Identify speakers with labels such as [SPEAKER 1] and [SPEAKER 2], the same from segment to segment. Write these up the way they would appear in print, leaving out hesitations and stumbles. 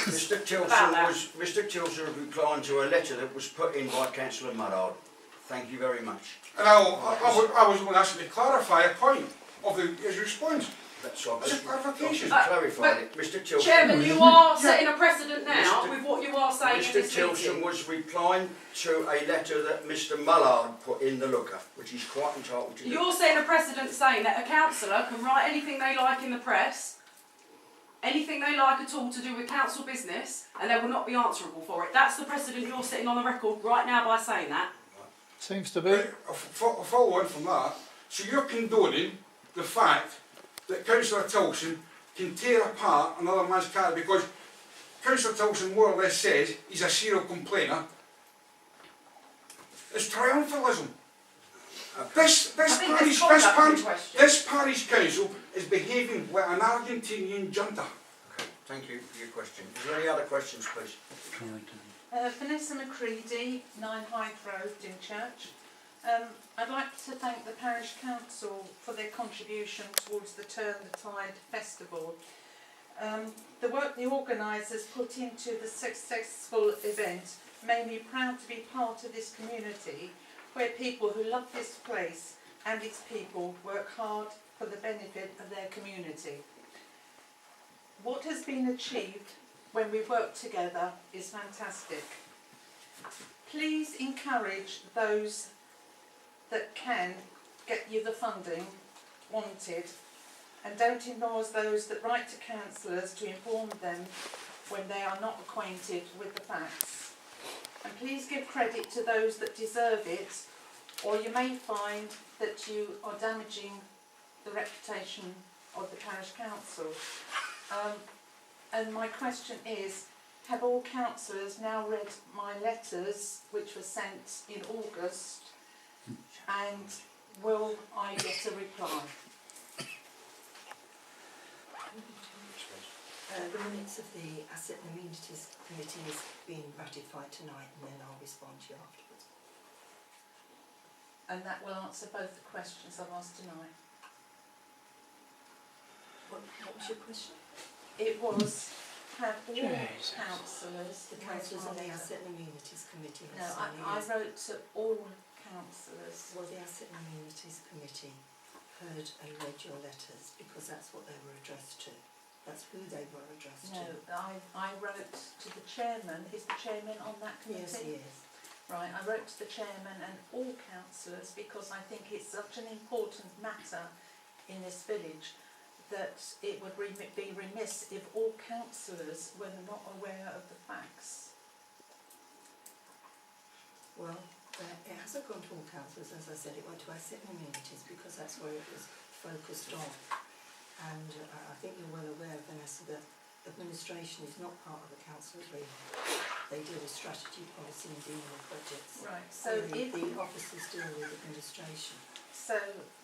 [SPEAKER 1] Mr. Tilson was replying to a letter that was put in by Councillor Mullard. Thank you very much.
[SPEAKER 2] And I was going to ask you to clarify a point of his response.
[SPEAKER 1] That's all.
[SPEAKER 2] Just clarification.
[SPEAKER 1] Clarified it. Mr. Tilson.
[SPEAKER 3] Chairman, you are setting a precedent now with what you are saying in
[SPEAKER 1] Mr.
[SPEAKER 3] this
[SPEAKER 1] Tilson
[SPEAKER 3] meeting.
[SPEAKER 1] was replying to a letter that Mr. Mullard put in the looker, which he's quite entitled to do.
[SPEAKER 3] You're setting a precedent saying that a councillor can write anything they like in the press, anything they like at all to do with council business, and they will not be answerable for it. That's the precedent you're setting on the record right now by saying that.
[SPEAKER 4] Seems to be.
[SPEAKER 2] Right, I'll follow on from that. So you're condoning the fact that Councillor Tilson can tear apart another man's character because Councillor Tilson more or less says he's a serial complainer. It's triumphalism. This parish council is behaving like an Argentinian junta.
[SPEAKER 1] Okay, thank you for your question. Is there any other questions, please?
[SPEAKER 5] Vanessa McCready, 9 Hyde Road, Dymchurch. I'd like to thank the Parish Council for their contribution towards the Turn the Tide Festival. The work the organisers put into the successful event made me proud to be part of this community where people who love this place and its people work hard for the benefit of their community. What has been achieved when we work together is fantastic. Please encourage those that can get you the funding wanted and don't ignore those that write to councillors to inform them when they are not acquainted with the facts. And please give credit to those that deserve it, or you may find that you are damaging the reputation of the Parish Council. And my question is, have all councillors now read my letters which were sent in August, and will I get a reply?
[SPEAKER 6] The minutes of the Asset and Amenities Committee is being ratified tonight, and then I'll respond to you afterwards.
[SPEAKER 5] And that will answer both the questions I've asked tonight.
[SPEAKER 6] What was your question?
[SPEAKER 5] It was, have all councillors...
[SPEAKER 6] The councillors on the Asset and Amenities Committee.
[SPEAKER 5] No, I wrote to all councillors.
[SPEAKER 6] Well, the Asset and Amenities Committee heard and read your letters because that's what they were addressed to. That's who they were addressed to.
[SPEAKER 5] No, I wrote to the chairman. Is the chairman on that committee?
[SPEAKER 6] Yes, he is.
[SPEAKER 5] Right, I wrote to the chairman and all councillors because I think it's such an important matter in this village that it would be remiss if all councillors were not aware of the facts.
[SPEAKER 6] Well, it hasn't gone to all councillors, as I said. It went to Asset and Amenities because that's where it was focused on. And I think you're well aware, Vanessa, that administration is not part of the council's remit. They deal with strategy, policy and dealing with budgets.
[SPEAKER 5] Right, so
[SPEAKER 6] if the officers deal with administration.
[SPEAKER 5] So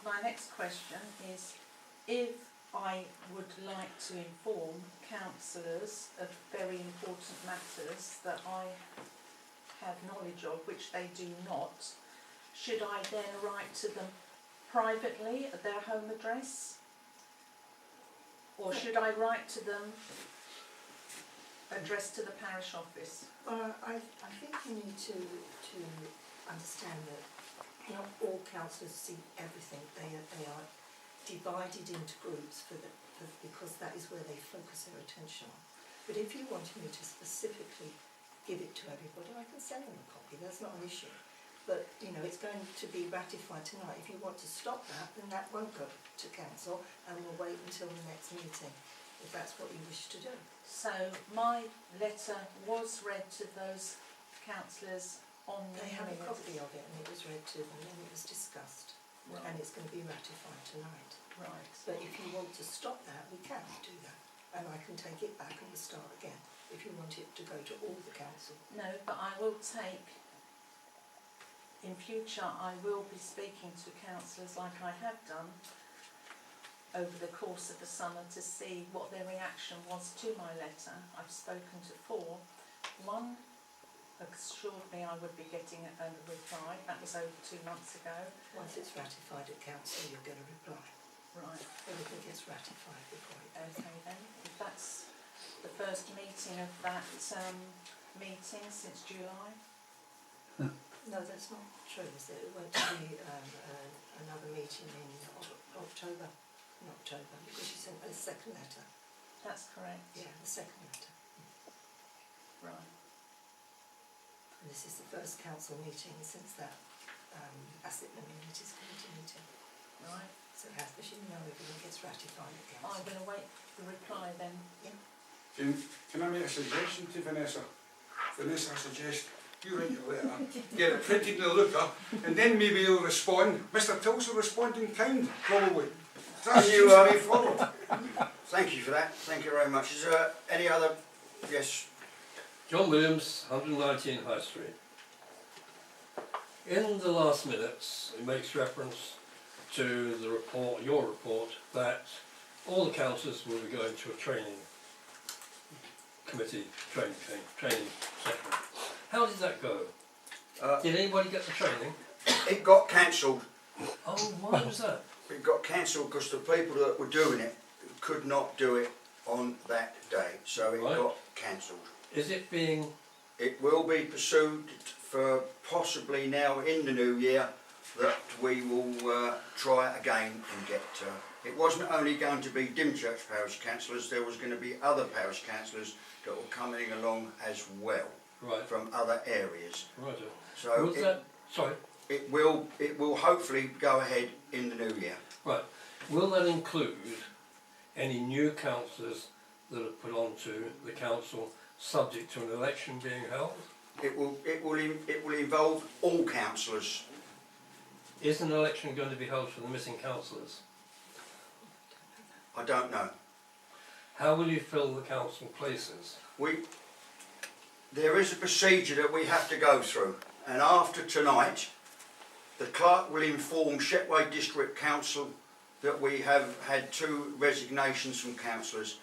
[SPEAKER 5] my next question is, if I would like to inform councillors of very important matters that I have knowledge of, which they do not, should I then write to them privately at their home address? Or should I write to them addressed to the parish office?
[SPEAKER 6] I think you need to understand that not all councillors see everything. They are divided into groups because that is where they focus their attention on. But if you wanted me to specifically give it to everybody, I can send them a copy. That's not an issue. But, you know, it's going to be ratified tonight. If you want to stop that, then that won't go to council and we'll wait until the next meeting, if that's what you wish to do.
[SPEAKER 5] So my letter was read to those councillors on the...
[SPEAKER 6] They have a copy of it and it was read to them and it was discussed. Right. And it's going to be ratified tonight.
[SPEAKER 5] Right.
[SPEAKER 6] But if you want to stop that, we can do that. And I can take it back and we'll start again, if you want it to go to all the council.
[SPEAKER 5] No, but I will take... In future, I will be speaking to councillors like I have done over the course of the summer to see what their reaction was to my letter. I've spoken to 4. One assured me I would be getting a reply. That was over 2 months ago.
[SPEAKER 6] Once it's ratified at council, you'll get a reply.
[SPEAKER 5] Right.
[SPEAKER 6] Everything gets ratified before it goes.
[SPEAKER 5] Okay then. If that's the first meeting of that meeting since July.
[SPEAKER 6] No, that's not true, is it? It won't be another meeting in October, because you sent a second letter.
[SPEAKER 5] That's correct.
[SPEAKER 6] Yeah, the second letter.
[SPEAKER 5] Right.
[SPEAKER 6] And this is the first council meeting since that asset amenities committee meeting.
[SPEAKER 5] Right.
[SPEAKER 6] So as you know, everything gets ratified at
[SPEAKER 5] I'm
[SPEAKER 6] council.
[SPEAKER 5] going to wait for the reply then.
[SPEAKER 2] Can I make a suggestion to Vanessa? Vanessa, I suggest you write your letter, get it printed in the looker, and then maybe he'll respond. Mr. Tills will respond in kind, probably. That
[SPEAKER 1] Can you,
[SPEAKER 2] seems to be followed.
[SPEAKER 1] Thank you for that. Thank you very much. Is there any other? Yes.
[SPEAKER 4] John Williams, 119 High Street. In the last minutes, it makes reference to the report, your report, that all the councillors will be going to a training committee, training session. How did that go? Did anybody get the training?
[SPEAKER 1] It got cancelled.
[SPEAKER 4] Oh, why was that?
[SPEAKER 1] It got cancelled because the people that were doing it could not do it on that day, so it
[SPEAKER 4] Right.
[SPEAKER 1] got cancelled.
[SPEAKER 4] Is it being...
[SPEAKER 1] It will be pursued for possibly now in the new year that we will try again and get. It wasn't only going to be Dymchurch Parish councillors, there was going to be other parish councillors that were coming along as well
[SPEAKER 4] Right,
[SPEAKER 1] from other areas.
[SPEAKER 4] right.
[SPEAKER 1] So
[SPEAKER 4] Was that... Sorry.
[SPEAKER 1] it will hopefully go ahead in the new year.
[SPEAKER 4] Right. Will that include any new councillors that are put onto the council subject to an election being held?
[SPEAKER 1] It will involve all councillors.
[SPEAKER 4] Is an election going to be held for the missing councillors?
[SPEAKER 1] I don't know.
[SPEAKER 4] How will you fill the council places?
[SPEAKER 1] There is a procedure that we have to go through, and after tonight the clerk will inform Shepway District Council that we have had 2 resignations from councillors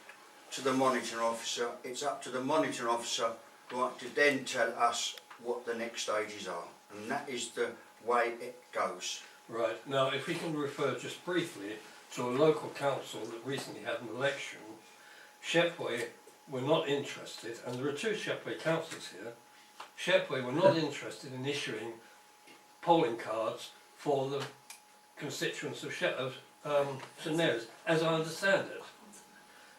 [SPEAKER 1] to the monitoring officer. It's up to the monitoring officer to then tell us what the next stages are, and that is the way it goes.
[SPEAKER 4] Right. Now, if we can refer just briefly to a local council that recently had an election, Shepway were not interested, and there are 2 Shepway councillors here. Shepway were not interested in issuing polling cards for the constituents of St Mary's, as I understand it.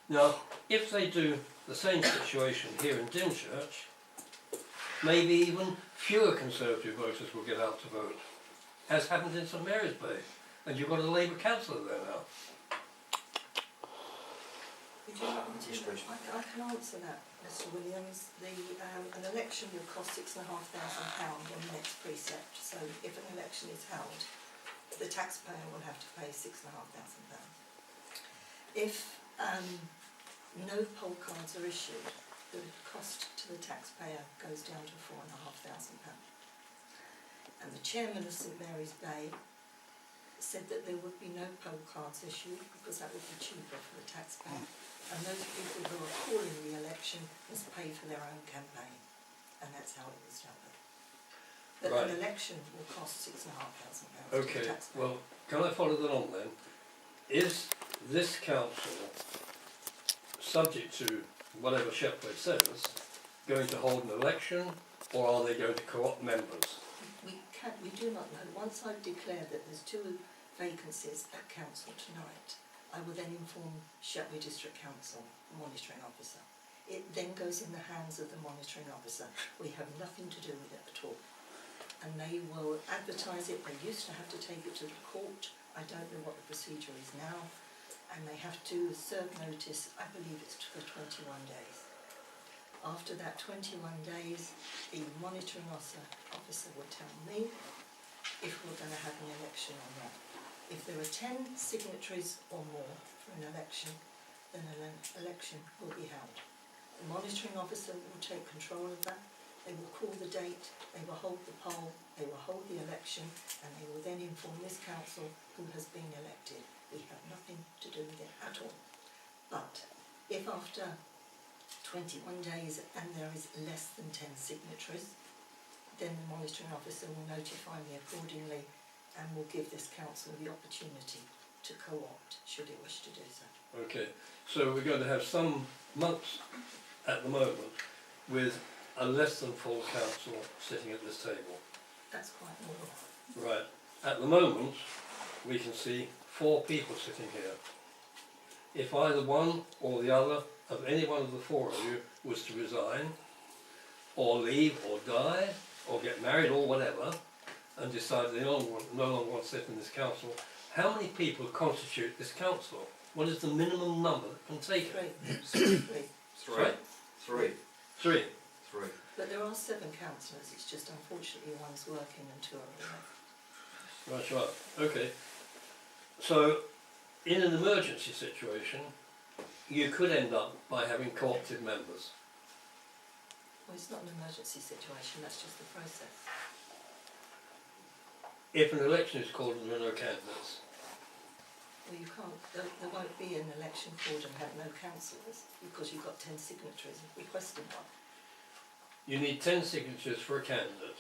[SPEAKER 4] Now, if they do the same situation here in Dymchurch, maybe even fewer Conservative voters will get out to vote, as happened in St Mary's Bay, and you've got a Labour councillor there now.
[SPEAKER 6] Would you like me to?
[SPEAKER 1] Yes, please.
[SPEAKER 6] I can answer that, Mr. Williams. An election will cost £6,500 on the next precept. So if an election is held, the taxpayer will have to pay £6,500. If no poll cards are issued, the cost to the taxpayer goes down to £4,500. And the chairman of St Mary's Bay said that there would be no poll cards issued because that would be cheaper for the taxpayer. And those people who are calling the election must pay for their own campaign. And that's how it was dealt with. But
[SPEAKER 4] Right.
[SPEAKER 6] an election will cost £6,500 to the
[SPEAKER 4] Okay,
[SPEAKER 6] taxpayer.
[SPEAKER 4] well, can I follow that on then? Is this council, subject to whatever Shepway says, going to hold an election, or are they going to co-opt members?
[SPEAKER 6] We do not know. Once I've declared that there's 2 vacancies at council tonight, I will then inform Shepway District Council monitoring officer. It then goes in the hands of the monitoring officer. We have nothing to do with it at all. And they will advertise it. They used to have to take it to the court. I don't know what the procedure is now. And they have to serve notice, I believe it's for 21 days. After that 21 days, the monitoring officer will tell me if we're going to have an election or not. If there are 10 signatories or more for an election, then an election will be held. The monitoring officer will take control of that. They will call the date, they will hold the poll, they will hold the election, and they will then inform this council who has been elected. We have nothing to do with it at all. But if after 21 days and there is less than 10 signatories, then the monitoring officer will notify me accordingly and will give this council the opportunity to co-opt, should it wish to do so.
[SPEAKER 4] Okay, so we're going to have some months at the moment with a less than full council sitting at this table.
[SPEAKER 6] That's quite normal.
[SPEAKER 4] Right. At the moment, we can see 4 people sitting here. If either one or the other of any one of the 4 of you was to resign, or leave, or die, or get married, or whatever, and decide they no longer want to sit in this council, how many people constitute this council? What is the minimum number that can take it?
[SPEAKER 6] 3.
[SPEAKER 1] Three.
[SPEAKER 4] 3.
[SPEAKER 6] But there are 7 councillors, it's just unfortunately one's working and 2 are away.
[SPEAKER 4] Right. Okay. So, in an emergency situation, you could end up by having co-opted members.
[SPEAKER 6] Well, it's not an emergency situation, that's just the process.
[SPEAKER 4] If an election is called and there are no candidates.
[SPEAKER 6] Well, you can't, there won't be an election called and have no councillors because you've got 10 signatories requesting one.
[SPEAKER 4] You need 10 signatures for a candidate.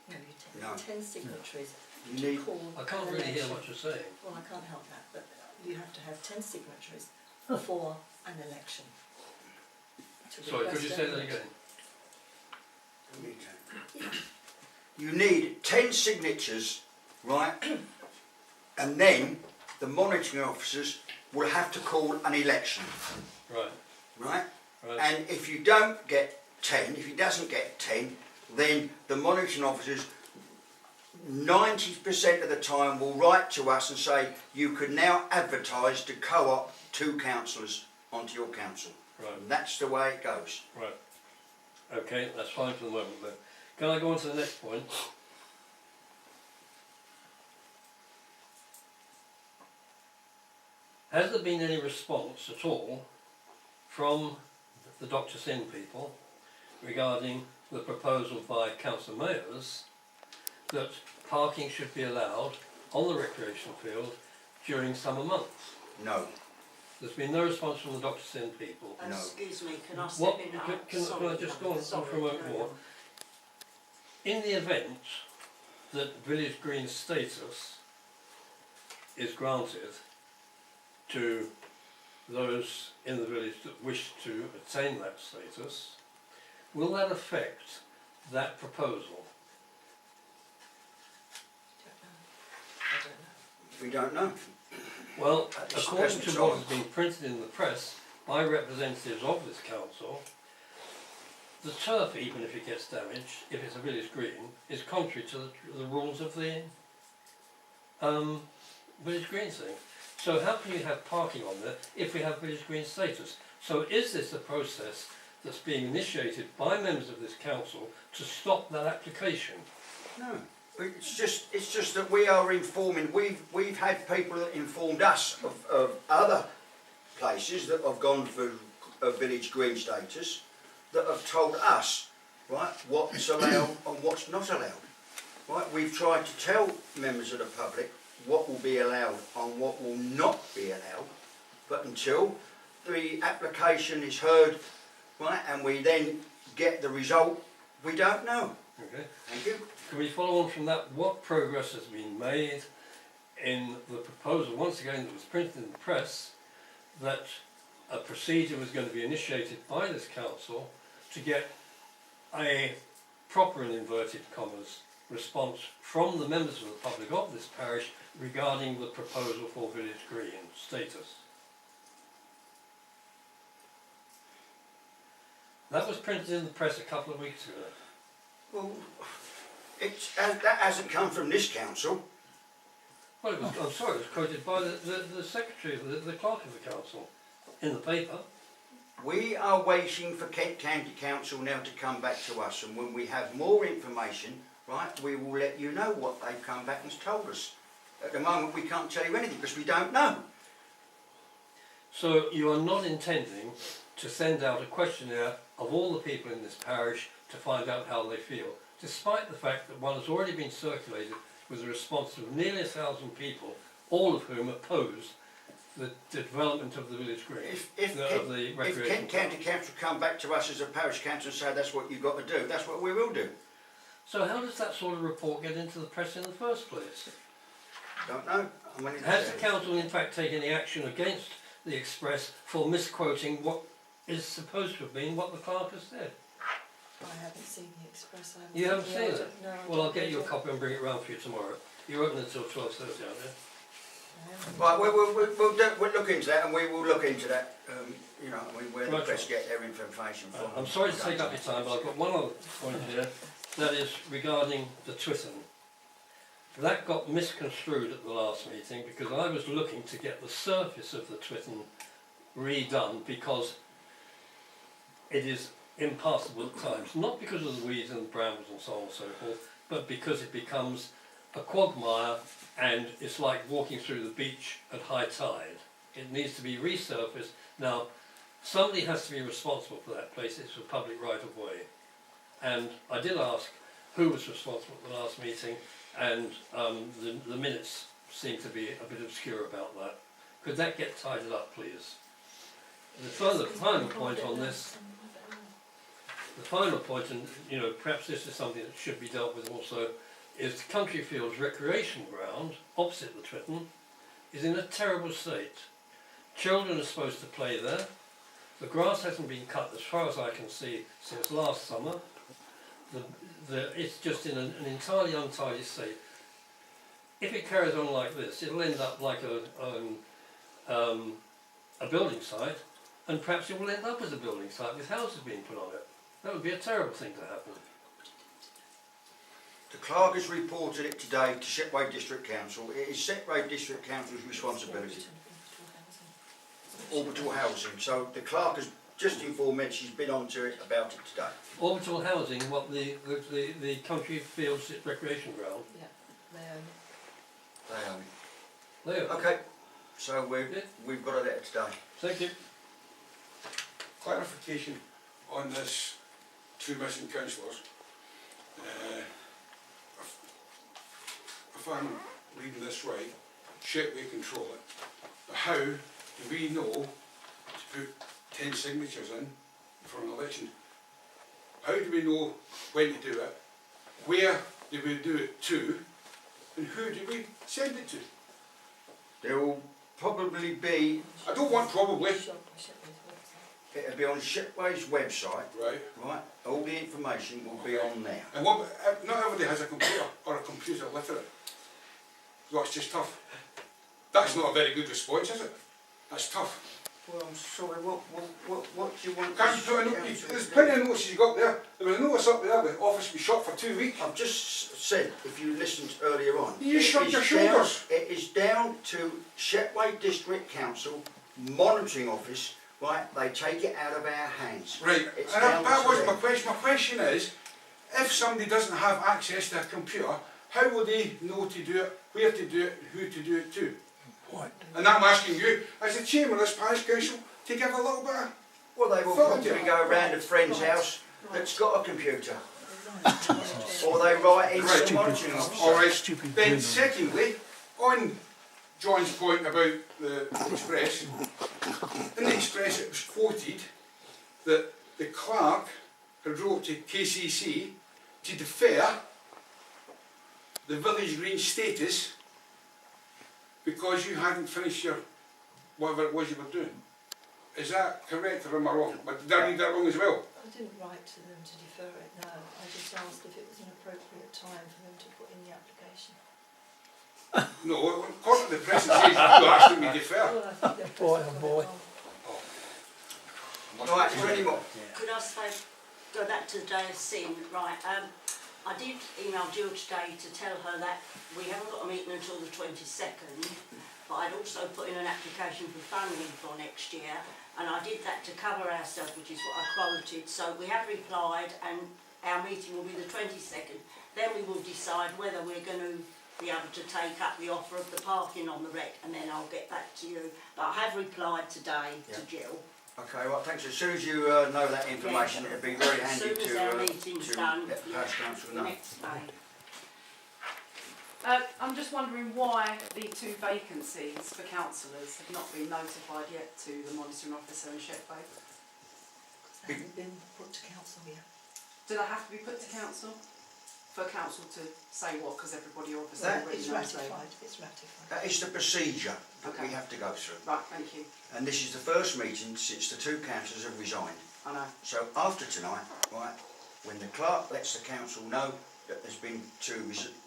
[SPEAKER 6] No, you
[SPEAKER 1] No.
[SPEAKER 6] 10 signatories
[SPEAKER 1] You
[SPEAKER 6] to
[SPEAKER 1] need-
[SPEAKER 6] call
[SPEAKER 4] I can't
[SPEAKER 6] an
[SPEAKER 4] really hear
[SPEAKER 6] election.
[SPEAKER 4] what you're saying.
[SPEAKER 6] Well, I can't help that, but you have to have 10 signatories for an election. To
[SPEAKER 4] Sorry, could you
[SPEAKER 6] request
[SPEAKER 4] say
[SPEAKER 6] an
[SPEAKER 4] that
[SPEAKER 6] election.
[SPEAKER 4] again?
[SPEAKER 1] You need 10 signatures, right? And then the monitoring officers will have to call an election,
[SPEAKER 4] Right.
[SPEAKER 1] right?
[SPEAKER 4] Right.
[SPEAKER 1] And if you don't get 10, if he doesn't get 10, then the monitoring officers 90% of the time will write to us and say you can now advertise to co-op 2 councillors onto your council.
[SPEAKER 4] Right.
[SPEAKER 1] And that's the way it goes.
[SPEAKER 4] Right. Okay, that's fine for the moment then. Can I go on to the next point? Has there been any response at all from the Dr. Sin people regarding the proposal by council mayors that parking should be allowed on the recreational field during summer months?
[SPEAKER 1] No.
[SPEAKER 4] There's been no response from the Dr. Sin people.
[SPEAKER 1] No.
[SPEAKER 7] Excuse me, can I
[SPEAKER 4] What,
[SPEAKER 7] step in?
[SPEAKER 4] can I just go on for a moment more? In the event that village green status is granted to those in the village that wish to attain that status, will that affect that proposal?
[SPEAKER 6] I don't know.
[SPEAKER 1] We don't know.
[SPEAKER 4] Well,
[SPEAKER 1] At this
[SPEAKER 4] according
[SPEAKER 1] present
[SPEAKER 4] to what
[SPEAKER 1] time.
[SPEAKER 4] has been printed in the press by representatives of this council, the turf, even if it gets damaged, if it's a village green, is contrary to the rules of the village green thing. So how can you have parking on there if we have village green status? So is this a process that's being initiated by members of this council to stop that application?
[SPEAKER 1] No. It's just that we are informing. We've had people that informed us of other places that have gone for a village green status that have told us, right, what's allowed and what's not allowed. Right, we've tried to tell members of the public what will be allowed and what will not be allowed, but until the application is heard, right, and we then get the result, we don't know.
[SPEAKER 4] Okay.
[SPEAKER 1] Thank you.
[SPEAKER 4] Can we follow on from that? What progress has been made in the proposal, once again, that was printed in the press, that a procedure was going to be initiated by this council to get a proper, in inverted commas, response from the members of the public of this parish regarding the proposal for village green status? That was printed in the press a couple of weeks ago.
[SPEAKER 1] Well, that hasn't come from this council.
[SPEAKER 4] Well, it was, I'm sorry, it was quoted by the secretary, the clerk of the council, in the paper.
[SPEAKER 1] We are waiting for Kent County Council now to come back to us, and when we have more information, right, we will let you know what they've come back and told us. At the moment we can't tell you anything because we don't know.
[SPEAKER 4] So you are not intending to send out a questionnaire of all the people in this parish to find out how they feel, despite the fact that one has already been circulated with a response of nearly 1,000 people, all of whom opposed the development of the village green,
[SPEAKER 1] If
[SPEAKER 4] the
[SPEAKER 1] Kent
[SPEAKER 4] recreation.
[SPEAKER 1] County Council come back to us as a parish council and say that's what you've got to do, that's what we will do.
[SPEAKER 4] So how does that sort of report get into the press in the first place?
[SPEAKER 1] Don't know. I mean,
[SPEAKER 4] Has the council in fact taken any action against the Express for misquoting what is supposed to have been what the clerk has said?
[SPEAKER 6] I haven't seen the Express. I haven't
[SPEAKER 4] You haven't
[SPEAKER 6] the
[SPEAKER 4] seen
[SPEAKER 6] order.
[SPEAKER 4] it?
[SPEAKER 6] No, I
[SPEAKER 4] Well, I'll
[SPEAKER 6] don't
[SPEAKER 4] get you a
[SPEAKER 6] know.
[SPEAKER 4] copy and bring it round for you tomorrow. You're open until 12:30, aren't you?
[SPEAKER 6] I haven't.
[SPEAKER 1] Right, we'll look into that, and we will look into that, you know, where the
[SPEAKER 4] Right,
[SPEAKER 1] press
[SPEAKER 4] right.
[SPEAKER 1] get their information from.
[SPEAKER 4] I'm sorry to take up your time, but I've got one other point here, that is regarding the Twitten. That got misconstrued at the last meeting because I was looking to get the surface of the Twitten redone because it is impassable at times, not because of the weeds and brambles and so on and so forth, but because it becomes a quagmire and it's like walking through the beach at high tide. It needs to be resurfaced. Now, somebody has to be responsible for that place. It's a public right of way. And I did ask who was responsible at the last meeting, and the minutes seem to be a bit obscure about that. Could that get tidied up, please? The final point on this, the final point, and you know, perhaps this is something that should be dealt with also, is the Countryfields recreation ground opposite the Twitten is in a terrible state. Children are supposed to play there. The grass hasn't been cut, as far as I can see, since last summer. It's just in an entirely untidy state. If it carries on like this, it'll end up like a building site, and perhaps it will end up as a building site with houses being put on it. That would be a terrible thing to happen.
[SPEAKER 1] The clerk has reported it today to Shepway District Council. It is Shepway District Council's responsibility. Orbital housing. So the clerk has just informed me she's been on to it about it today.
[SPEAKER 4] Orbital housing, what the Countryfields recreation ground?
[SPEAKER 6] Yeah, they own it.
[SPEAKER 1] They own it.
[SPEAKER 4] There.
[SPEAKER 1] Okay, so we've got a letter today.
[SPEAKER 4] Thank you.
[SPEAKER 2] Clarification on this two missing councillors. If I'm reading this right, Shepway control it, but how do we know to put 10 signatures in for an election? How do we know when to do it? Where do we do it to? And who do we send it to?
[SPEAKER 1] There will probably be,
[SPEAKER 2] I don't want probably,
[SPEAKER 1] it'll be on Shepway's website,
[SPEAKER 2] right?
[SPEAKER 1] right? All the information will be on there.
[SPEAKER 2] And what, not everybody has a computer or a computer literate. So it's just tough. That's not a very good response, is it? That's tough.
[SPEAKER 1] Well, I'm sorry, what do you want?
[SPEAKER 2] Can't you put a notice? There's plenty of notices you got there. There was a notice up there, the office be shut for 2 weeks.
[SPEAKER 1] I've just said, if you listened earlier on,
[SPEAKER 2] You shrugged your
[SPEAKER 1] down,
[SPEAKER 2] shoulders.
[SPEAKER 1] it is down to Shepway District Council monitoring office, right? They take it out of our hands.
[SPEAKER 2] Right,
[SPEAKER 1] It's
[SPEAKER 2] and
[SPEAKER 1] down
[SPEAKER 2] that
[SPEAKER 1] to
[SPEAKER 2] was
[SPEAKER 1] them.
[SPEAKER 2] my question. My question is, if somebody doesn't have access to a computer, how will they know to do it, where to do it, and who to do it to?
[SPEAKER 1] What?
[SPEAKER 2] And I'm asking you, as the chairman of this parish council, to give a little bit of...
[SPEAKER 1] Well, they will probably go round a friend's house that's got a computer. Or they write into
[SPEAKER 2] Right.
[SPEAKER 1] the monitoring office.
[SPEAKER 2] Alright, then secondly, on John's point about the Express, in the Express it was quoted that the clerk had wrote to KCC to defer the village green status because you hadn't finished your whatever it was you were doing. Is that correct or am I wrong? But did I read that wrong as well?
[SPEAKER 6] I didn't write to them to defer it, no. I just asked if it was an appropriate time for them to put in the application.
[SPEAKER 2] No, according to the press it says you asked them to defer.
[SPEAKER 6] Well, I think they're
[SPEAKER 7] Boy,
[SPEAKER 6] pressing
[SPEAKER 7] oh boy.
[SPEAKER 1] Right, is there any more?
[SPEAKER 8] Could I say, go back to the day of sin, right, I did email Jill today to tell her that we haven't got a meeting until the 22nd, but I'd also put in an application for funding for next year, and I did that to cover ourselves, which is what I quoted, so we have replied, and our meeting will be the 22nd, then we will decide whether we're going to be able to take up the offer of the parking on the rec, and then I'll get back to you, but I have replied today to Jill.
[SPEAKER 1] Okay, well, thanks. As soon as you know that information, it'd be very handy
[SPEAKER 8] As soon as our meeting's done,
[SPEAKER 1] let the parish council
[SPEAKER 8] the
[SPEAKER 1] know.
[SPEAKER 8] next day.
[SPEAKER 3] I'm just wondering why the 2 vacancies for councillors have not been notified yet to the monitoring officer in Shepway.
[SPEAKER 6] They haven't been put to council yet.
[SPEAKER 3] Do they have to be put to council? for council to say what, because everybody obviously
[SPEAKER 1] That
[SPEAKER 3] already
[SPEAKER 6] It's
[SPEAKER 3] knows.
[SPEAKER 6] ratified, it's ratified.
[SPEAKER 1] That is the procedure that we
[SPEAKER 3] Okay.
[SPEAKER 1] have to go through.
[SPEAKER 3] Right, thank you.
[SPEAKER 1] And this is the first meeting since the two councillors have resigned.
[SPEAKER 3] I know.
[SPEAKER 1] So after tonight, right, when the clerk lets the council know that there's been two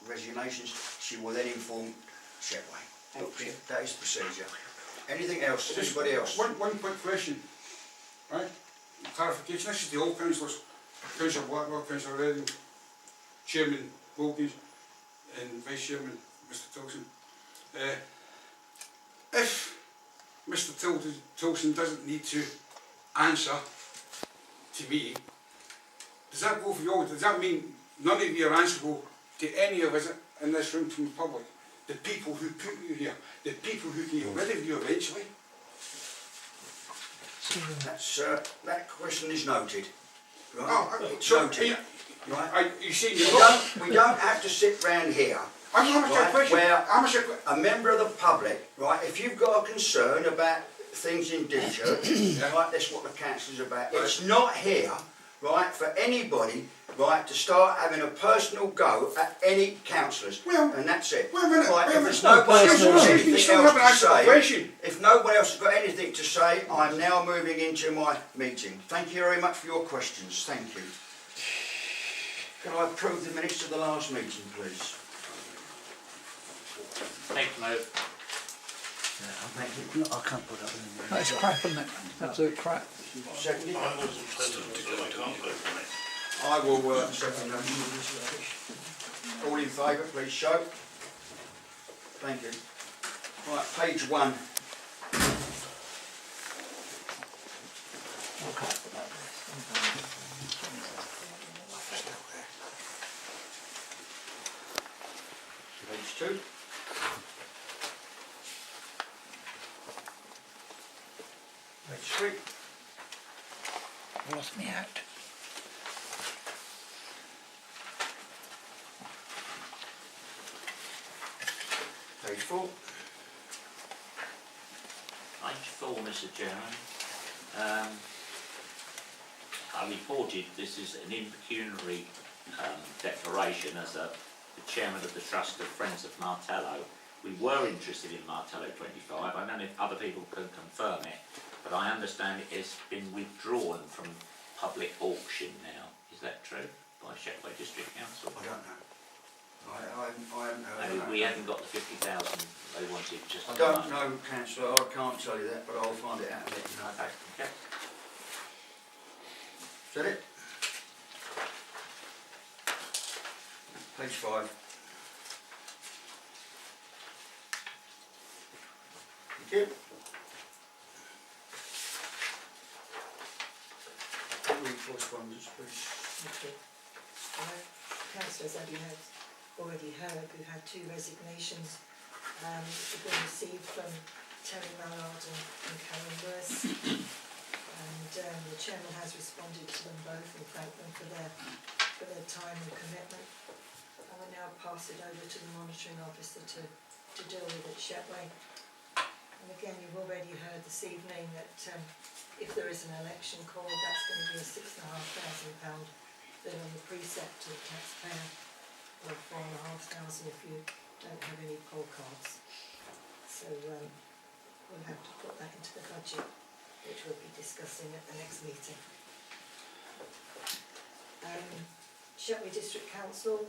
[SPEAKER 1] resignations, she will then inform Shetway.
[SPEAKER 3] Thank you.
[SPEAKER 1] That is procedure. Anything else? Anybody else?
[SPEAKER 2] One quick question, right? Clarification, this is the old councillors, Councillor Blackwell, Councillor Redding, Chairman Wilkins and Vice Chairman Mr Tilson. If Mr Tilson doesn't need to answer to me, does that go for you all? Does that mean none of you are answerable to any of us in this room from the public? The people who put you here, the people who can get rid of you eventually?
[SPEAKER 1] That question is noted. Right?
[SPEAKER 2] Oh,
[SPEAKER 1] It's
[SPEAKER 2] so,
[SPEAKER 1] noted. Right?
[SPEAKER 2] you see,
[SPEAKER 1] We don't have to sit round here,
[SPEAKER 2] I'm asking a
[SPEAKER 1] right,
[SPEAKER 2] question.
[SPEAKER 1] where
[SPEAKER 2] I'm asking a question.
[SPEAKER 1] a member of the public, right, if you've got a concern about things in Dymchurch,
[SPEAKER 2] Yeah.
[SPEAKER 1] right, that's what the council's about. It's not here, right, for anybody, right, to start having a personal go at any councillors.
[SPEAKER 2] Well,
[SPEAKER 1] And that's it.
[SPEAKER 2] wait a minute,
[SPEAKER 1] Right,
[SPEAKER 2] wait a
[SPEAKER 1] if
[SPEAKER 2] minute.
[SPEAKER 1] there's nobody else
[SPEAKER 4] personal.
[SPEAKER 1] got
[SPEAKER 2] You
[SPEAKER 1] anything
[SPEAKER 2] still
[SPEAKER 1] else
[SPEAKER 2] haven't
[SPEAKER 1] to
[SPEAKER 2] answered the
[SPEAKER 1] say,
[SPEAKER 2] question.
[SPEAKER 1] if nobody else has got anything to say, I'm now moving into my meeting. Thank you very much for your questions. Thank you. Can I approve the minutes of the last meeting, please?
[SPEAKER 7] Take note.
[SPEAKER 9] I can't put up with it.
[SPEAKER 10] That's crap, isn't it? Absolute crap.
[SPEAKER 1] Seconded?
[SPEAKER 7] I wasn't present, so I can't vote on it.
[SPEAKER 1] I will second that. All in favour, please show. Thank you. Right, page 1. Page 2. Page 3.
[SPEAKER 10] Lost me out.
[SPEAKER 1] Page 4.
[SPEAKER 7] Page 4, Mr Chairman. I reported this is an impecuniary declaration as the chairman of the Trust of Friends of Martello. We were interested in Martello 25. I don't know if other people can confirm it, but I understand it has been withdrawn from public auction now. Is that true? By Shetway District Council?
[SPEAKER 1] I don't know. I haven't heard
[SPEAKER 7] Maybe
[SPEAKER 1] of
[SPEAKER 7] we
[SPEAKER 1] that.
[SPEAKER 7] haven't got the 50,000 they wanted just
[SPEAKER 1] I
[SPEAKER 7] at the
[SPEAKER 1] don't
[SPEAKER 7] moment.
[SPEAKER 1] know, councillor, I can't tell you that, but I'll find it out and let you know.
[SPEAKER 7] Okay, okay.
[SPEAKER 1] Is that it? Page 5. Thank you. Read correspondence, please.
[SPEAKER 6] Okay. Councillors, as you have already heard, we've had two resignations we've been received from Terry Mallard and Karen Lewis. And the chairman has responded to them both and thanked them for their time and commitment. I will now pass it over to the monitoring officer to deal with at Shetway. And again, you've already heard this evening that if there is an election called, that's going to be a £6,500 bill on the precept to the taxpayer, or £4,500 if you don't have any poll cards. So we'll have to put that into the budget, which we'll be discussing at the next meeting. Shetway District Council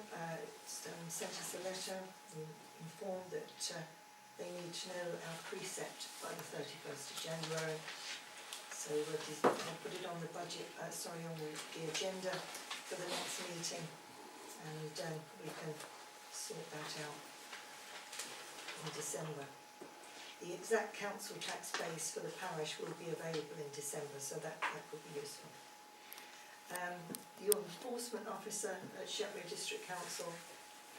[SPEAKER 6] sent us a letter and informed that they need to know our precept by the 31st of January. So I'll put it on the budget, on the agenda for the next meeting, and we can sort that out in December. The exact council tax base for the parish will be available in December, so that would be useful. Your enforcement officer at Shetway District Council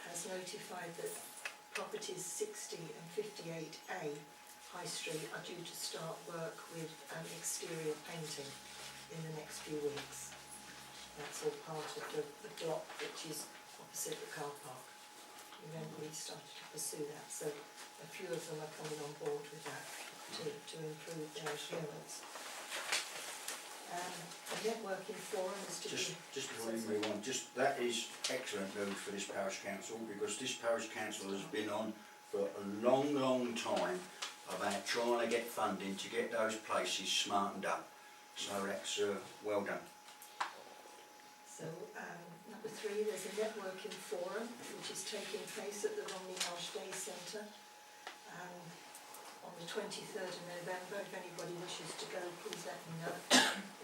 [SPEAKER 6] has notified that properties 60 and 58A High Street are due to start work with exterior painting in the next few weeks. That's all part of the block which is opposite the car park. Remember, we started to pursue that, so a few of them are coming on board with that to improve their appearance. A networking forum is to
[SPEAKER 1] Just
[SPEAKER 6] be...
[SPEAKER 1] before you move on, that is excellent news for this parish council, because this parish council has been on for a long, long time about trying to get funding to get those places smartened up. So that's well done.
[SPEAKER 6] So, number 3, there's a networking forum which is taking place at the Romney Marsh Day Centre on the 23rd of November. If anybody wishes to go, please let me know.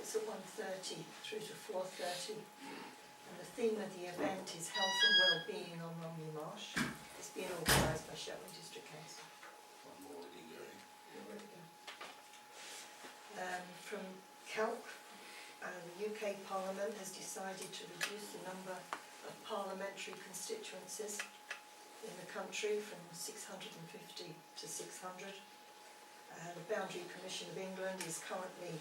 [SPEAKER 6] It's at 1:30 through to 4:30. And the theme of the event is health and well-being on Romney Marsh. It's being organised by Shetland District Council. I'm already going. You're already going. From CALP, the UK Parliament has decided to reduce the number of parliamentary constituencies in the country from 650 to 600. The Boundary Commission of England is currently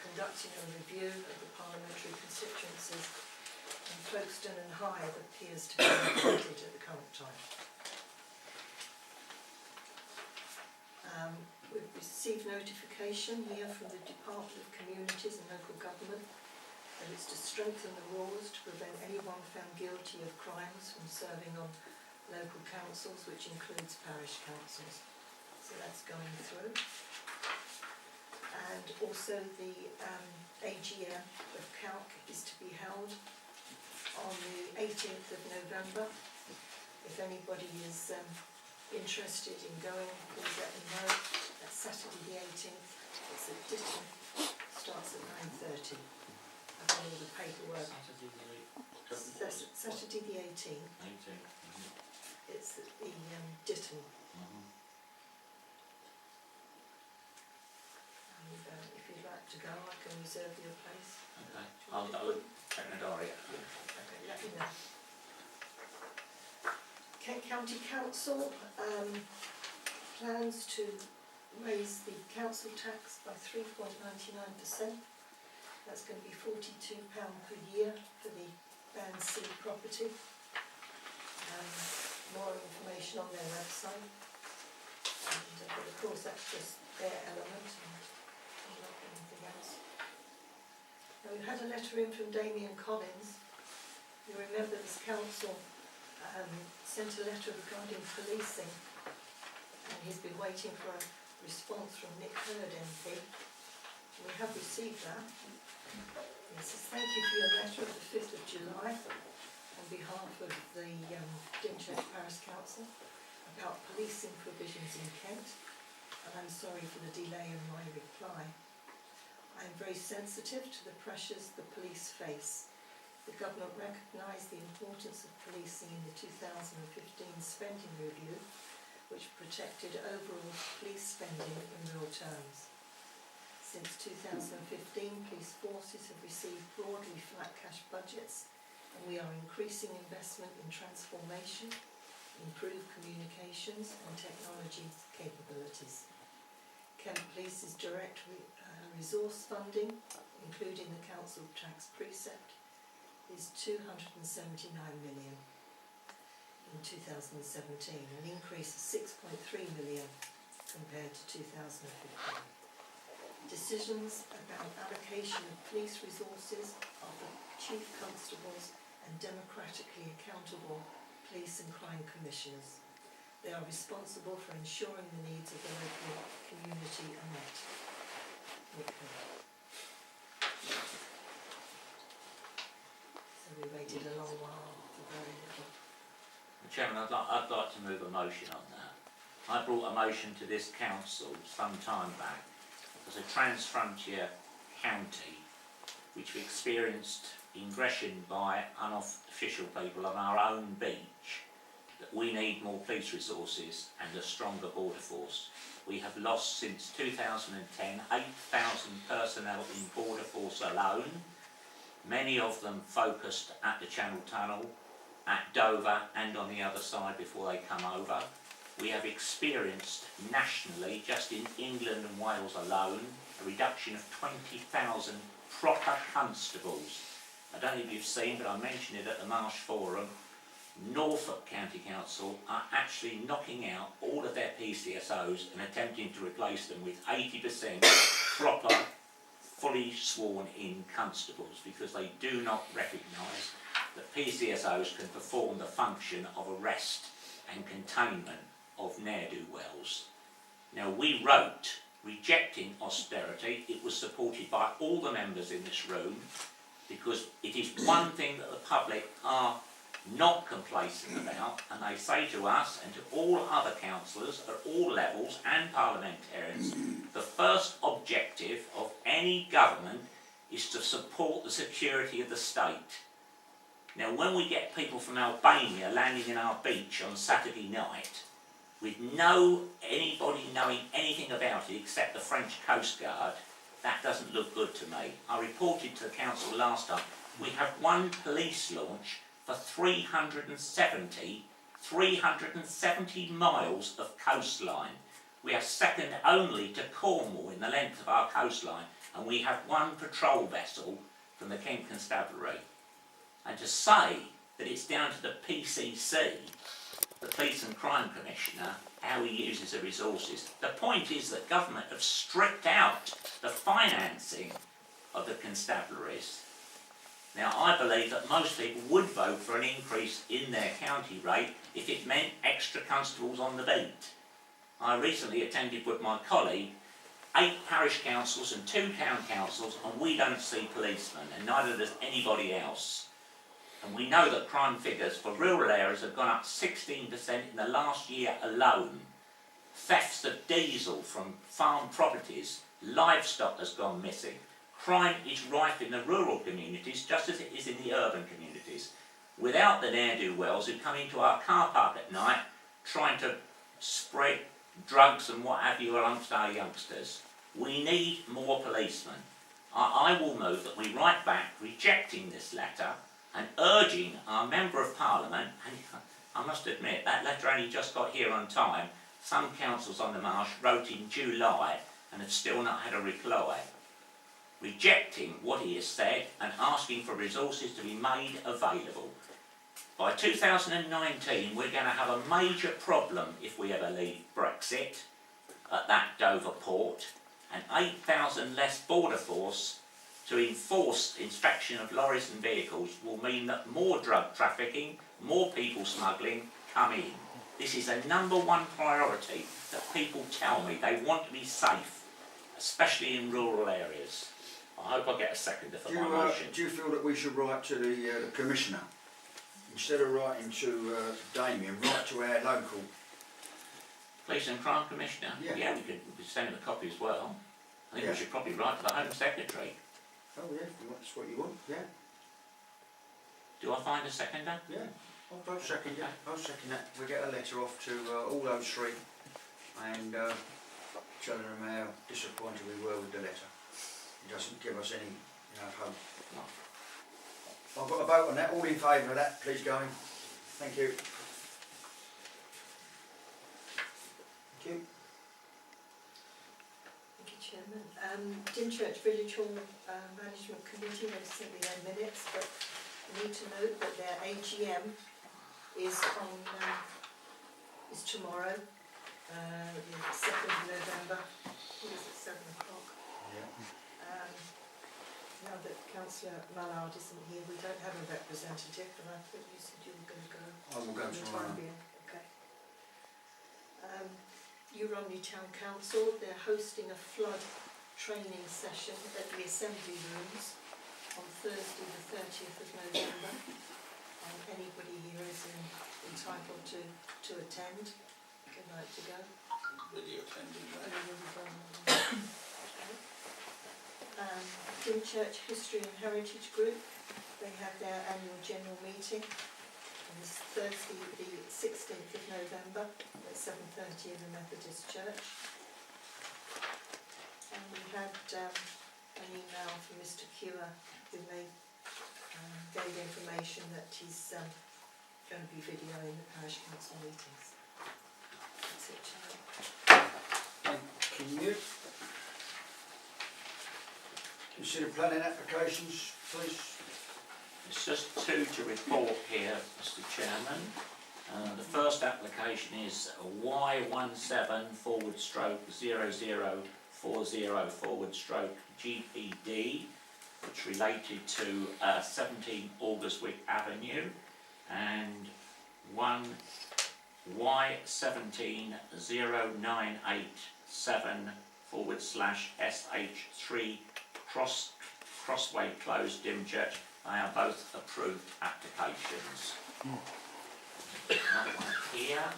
[SPEAKER 6] conducting a review of the parliamentary constituencies, and Folkestone and Hythe appears to be included at the current time. We've received notification here from the Department of Communities and Local Government that it's to strengthen the rules to prevent anyone found guilty of crimes from serving on local councils, which includes parish councils. So that's going through. And also the AGM of CALC is to be held on the 18th of November. If anybody is interested in going, please let me know. That's Saturday the 18th. It's at Ditton. Starts at 9:30. I've got all the paperwork. Saturday the 18th. It's at the Ditton. And if you'd like to go, I can reserve your place.
[SPEAKER 7] Okay. I'll check my diary.
[SPEAKER 6] Okay, let me know. Kent County Council plans to raise the council tax by 3.99%. That's going to be £42 per year for the Band C property. More information on their website. But of course that's just their element and not anything else. Now we've had a letter in from Damien Collins. You remember this council sent a letter regarding policing, and he's been waiting for a response from Nick Hurd MP. We have received that. It says, thank you for your letter of the 5th of July on behalf of the Dymchurch Parish Council about policing provisions in Kent, and I'm sorry for the delay in my reply. I am very sensitive to the pressures the police face. The government recognised the importance of policing in the 2015 spending review, which protected overall police spending in real terms. Since 2015, police forces have received broadly flat cash budgets, and we are increasing investment in transformation, improved communications and technology capabilities. Kent Police's direct resource funding, including the council tax precept, is £279 million in 2017, an increase of £6.3 million compared to 2015. Decisions about allocation of police resources are for chief constables and democratically accountable police and crime commissioners. They are responsible for ensuring the needs of the local community are met. So we waited a long while for very little.
[SPEAKER 7] Chairman, I'd like to move a motion on that. I brought a motion to this council some time back as a trans-frontier county which we experienced ingression by unofficial people on our own beach, that we need more police resources and a stronger border force. We have lost since 2010 8,000 personnel in border force alone, many of them focused at the Channel Tunnel, at Dover and on the other side before they come over. We have experienced nationally, just in England and Wales alone, a reduction of 20,000 proper constables. I don't know if you've seen, but I mentioned it at the Marsh Forum. Norfolk County Council are actually knocking out all of their PCSOs and attempting to replace them with 80% proper, fully sworn in constables, because they do not recognise that PCSOs can perform the function of arrest and containment of ne'er-do-wells. Now, we wrote, rejecting austerity. It was supported by all the members in this room, because it is one thing that the public are not complacent about, and they say to us and to all other councillors at all levels and parliamentarians, the first objective of any government is to support the security of the state. Now, when we get people from Albania landing in our beach on Saturday night, with anybody knowing anything about it except the French Coast Guard, that doesn't look good to me. I reported to the council last time, we have one police launch for 370 miles of coastline. We are second only to Cornwall in the length of our coastline, and we have one patrol vessel from the Kent Constabulary. And to say that it's down to the PCC, the Police and Crime Commissioner, how he uses the resources. The point is that government have stripped out the financing of the constabularies. Now, I believe that most people would vote for an increase in their county rate if it meant extra constables on the beat. I recently attended with my colleague 8 parish councils and 2 town councils, and we don't see policemen, and neither does anybody else. And we know that crime figures for rural areas have gone up 16% in the last year alone. Thefts of diesel from farm properties, livestock has gone missing. Crime is rife in the rural communities just as it is in the urban communities. Without the ne'er-do-wells who come into our car park at night trying to spread drugs and what have you amongst our youngsters. We need more policemen. I will move that we write back rejecting this letter and urging our Member of Parliament, and I must admit that letter only just got here on time. Some councils on the Marsh wrote in July and have still not had a reply. Rejecting what he has said and asking for resources to be made available. By 2019 we're going to have a major problem if we ever leave Brexit at that Dover port, and 8,000 less border force to enforce inspection of lorries and vehicles will mean that more drug trafficking, more people smuggling come in. This is a #1 priority that people tell me they want to be safe, especially in rural areas. I hope I get a seconder for my motion.
[SPEAKER 1] Do you feel that we should write to the Commissioner? Instead of writing to Damien, write to our local...
[SPEAKER 7] Police and Crime Commissioner?
[SPEAKER 1] Yeah.
[SPEAKER 7] We could send him a copy as well. I think
[SPEAKER 1] Yeah.
[SPEAKER 7] we should probably write to the Home Secretary.
[SPEAKER 1] Oh yeah, if that's what you want, yeah.
[SPEAKER 7] Do I find a seconder?
[SPEAKER 1] Yeah, I'll second that. I'll second that. We get a letter off to all those 3 and telling them how disappointed we were with the letter. It doesn't give us any, hope.
[SPEAKER 7] No.
[SPEAKER 1] I've got a vote on that. All in favour of that, please go in. Thank you. Thank you.
[SPEAKER 6] Thank you, Chairman. Dymchurch Village Hall Management Committee, they sent me their minutes, but I need to note that their AGM is tomorrow, the 2nd of November. What is it, 7 o'clock?
[SPEAKER 1] Yeah.
[SPEAKER 6] Now that Councillor Mallard isn't here, we don't have a representative, but I thought you said you were going to go.
[SPEAKER 1] I will go
[SPEAKER 6] for the
[SPEAKER 1] tomorrow.
[SPEAKER 6] time being. Okay. Romney Town Council, they're hosting a flood training session at the Assembly Rooms on Thursday the 30th of November. Anybody here is entitled to attend, if you'd like to go.
[SPEAKER 2] Video attending
[SPEAKER 6] Dymchurch History and Heritage Group, they have their annual general meeting on this Thursday the 16th of November at 7:30 in the Methodist Church. And we had an email from Mr. Kewer who gave information that he's going to be videoing the parish council meetings. That's it, Chair.
[SPEAKER 1] Thank you. Consider planning applications, please.
[SPEAKER 7] There's just 2 to report here, Mr. Chairman. The first application is Y17/0040/GPD which related to 17 Alderswick Avenue and 1 Y17097/SH3 Crossway Close, Dymchurch. They are both approved applications. Another one here.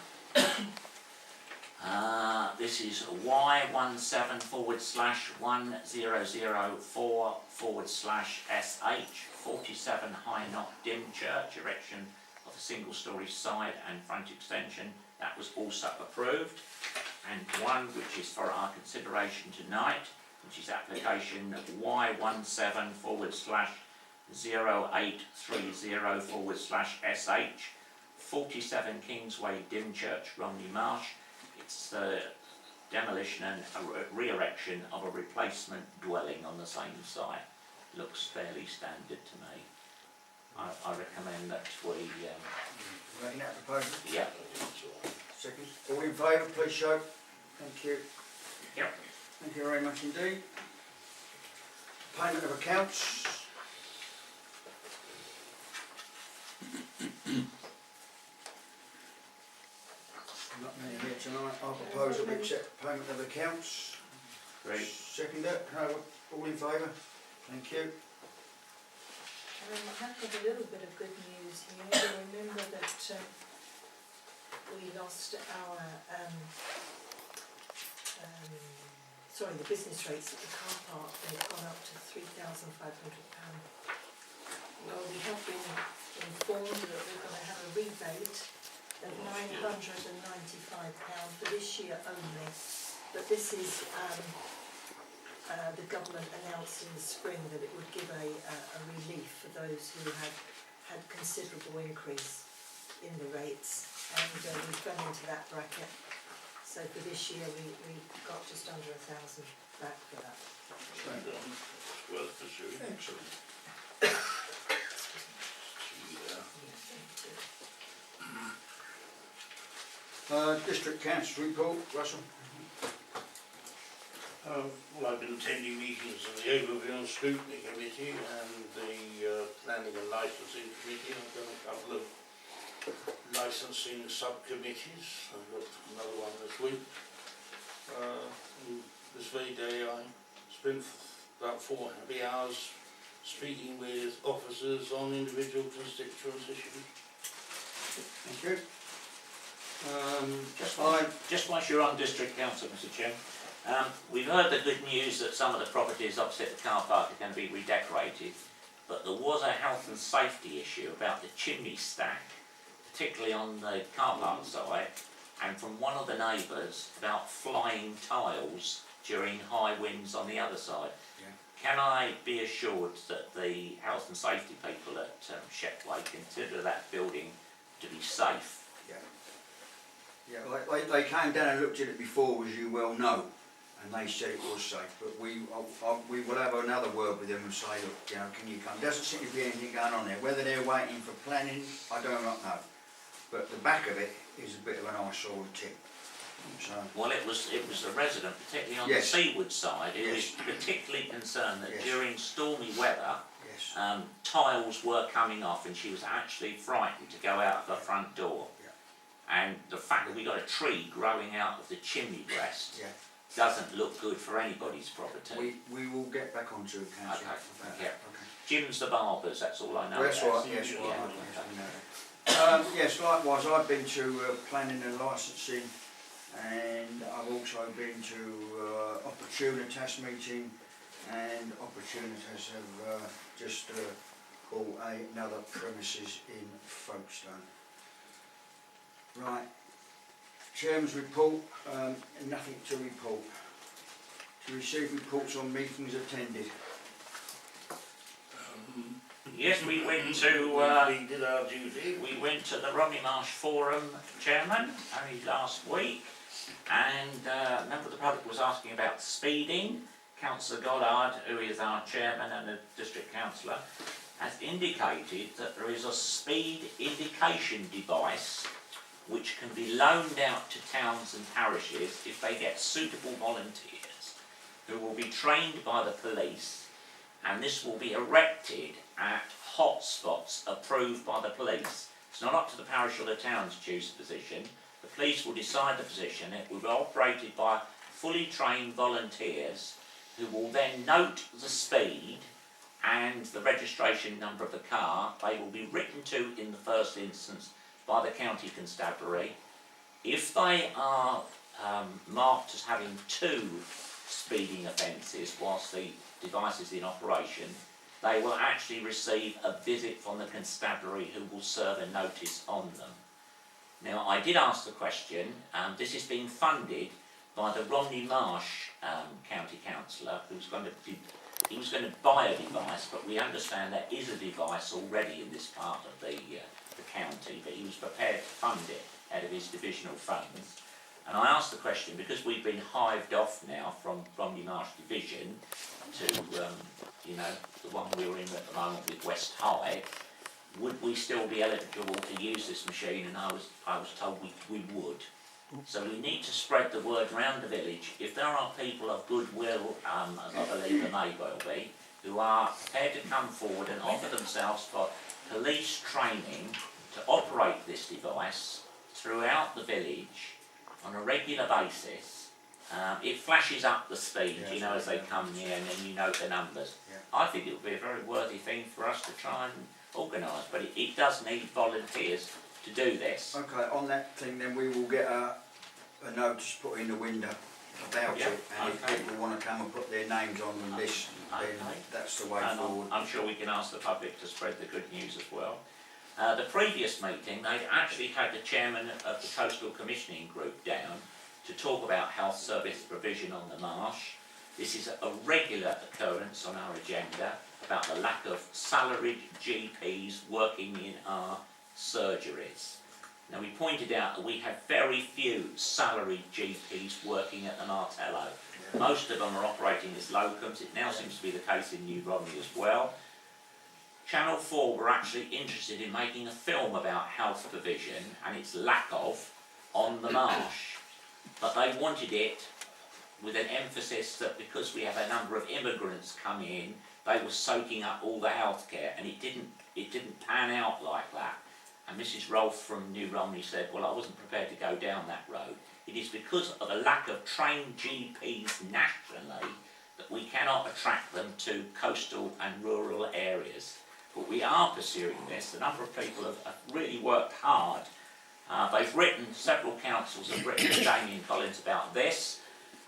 [SPEAKER 7] This is Y17/1004/SH 47 High Knot Dymchurch, erection of a single-storey side and front extension. That was also approved. And one which is for our consideration tonight, which is application Y17/0830/SH 47 Kingsway Dymchurch, Romney Marsh. It's the demolition and a re-erection of a replacement dwelling on the same site. Looks fairly standard to me. I recommend that we...
[SPEAKER 1] Making that proposal?
[SPEAKER 7] Yeah.
[SPEAKER 1] Second. All in favour, please show. Thank you.
[SPEAKER 7] Yep.
[SPEAKER 1] Thank you very much indeed. Payment of accounts. Not many here tonight. I propose that we accept payment of accounts.
[SPEAKER 7] Great.
[SPEAKER 1] Second it. All in favour? Thank you.
[SPEAKER 6] I have got a little bit of good news here. You remember that we lost our, the business rates at the car park. They've gone up to £3,500. Well, we have been informed that we're going to have a rebate of £995 for this year only. But this is the government announced in the spring that it would give a relief for those who had considerable increase in the rates, and we fell into that bracket. So for this year we got just under 1,000 back for that.
[SPEAKER 9] Well pursued.
[SPEAKER 1] Excellent. District Council report, Russell.
[SPEAKER 9] Well, I've been attending meetings of the Overview and Scrutiny Committee and the Planning and Licensing Committee. I've done a couple of licensing subcommittees. I've got another one this week. This very day I spent about 4 happy hours speaking with officers on individual constituents issues.
[SPEAKER 1] Thank you.
[SPEAKER 7] Just whilst you're on District Council, Mr Chairman, we've heard the good news that some of the properties opposite the car park are going to be redecorated, but there was a health and safety issue about the chimney stack, particularly on the car park side, and from one of the neighbours about flying tiles during high winds on the other side.
[SPEAKER 1] Yeah.
[SPEAKER 7] Can I be assured that the health and safety people at Shepway consider that building to be safe?
[SPEAKER 1] Yeah, they came down and looked at it before, as you well know, and they said it was safe. But we will have another word with them and say, look, you know, can you come? There doesn't seem to be anything going on there. Whether they're waiting for planning, I do not know. But the back of it is a bit of an eyesore tip. So.
[SPEAKER 7] Well, it was a resident, particularly on the seaward side, who was particularly concerned that during stormy weather, tiles were coming off, and she was actually frightened to go out of her front door. And the fact that we got a tree growing out of the chimney breast doesn't look good for anybody's property.
[SPEAKER 1] We will get back onto the council.
[SPEAKER 7] Okay. Jim's the Barbers, that's all I know.
[SPEAKER 1] Well, that's right, yes, yes, likewise, I've been to planning and licensing, and I've also been to Opportunitas meeting, and Opportunitas have just bought another premises in Folkestone. Right, Chairman's report, nothing to report. To receive reports on meetings attended.
[SPEAKER 7] Yes, we went to
[SPEAKER 9] we did our duty.
[SPEAKER 7] We went to the Romney Marsh Forum, Chairman, only last week, and a member of the public was asking about speeding. Councillor Goddard, who is our Chairman and a District Councillor, has indicated that there is a speed indication device which can be loaned out to towns and parishes if they get suitable volunteers who will be trained by the police and this will be erected at hotspots approved by the police. It's not up to the parish or the town to choose the position. The police will decide the position. It will be operated by fully trained volunteers who will then note the speed and the registration number of the car. They will be written to in the first instance by the county constabulary. If they are marked as having 2 speeding offences whilst the device is in operation, they will actually receive a visit from the constabulary who will serve a notice on them. Now, I did ask the question, this is being funded by the Romney Marsh county councillor, he was going to buy a device, but we understand there is a device already in this part of the county, but he was prepared to fund it out of his divisional funds. And I asked the question, because we've been hived off now from Romney Marsh Division to, the one we were in at the moment with West Hyde, would we still be eligible to use this machine? And I was told we would. So we need to spread the word around the village. If there are people of goodwill, as I believe there may well be, who are prepared to come forward and offer themselves for police training to operate this device throughout the village on a regular basis, it flashes up the speed, as they come near, and then you note the numbers.
[SPEAKER 1] Yeah.
[SPEAKER 7] I think it would be a very worthy thing for us to try and organise, but it does need volunteers to do this.
[SPEAKER 1] Okay, on that thing then we will get a notice put in the window about
[SPEAKER 7] Yeah,
[SPEAKER 1] it, and
[SPEAKER 7] okay.
[SPEAKER 1] if people want to come and put their names on the list, then
[SPEAKER 7] Okay.
[SPEAKER 1] that's the way
[SPEAKER 7] And
[SPEAKER 1] forward.
[SPEAKER 7] I'm sure we can ask the public to spread the good news as well. The previous meeting, they'd actually had the chairman of the Coastal Commissioning Group down to talk about health service provision on the marsh. This is a regular occurrence on our agenda about the lack of salaried GPs working in our surgeries. Now, we pointed out that we have very few salaried GPs working at the Martello. Most of them are operating as locums. It now seems to be the case in New Romney as well. Channel 4 were actually interested in making a film about health provision and its lack of on the marsh. But they wanted it with an emphasis that because we have a number of immigrants coming in, they were soaking up all the healthcare, and it didn't pan out like that. And Mrs. Rolfe from New Romney said, well, I wasn't prepared to go down that road. It is because of a lack of trained GPs nationally that we cannot attract them to coastal and rural areas. But we are pursuing this. A number of people have really worked hard. They've written, several councils have written to Damien Collins about this,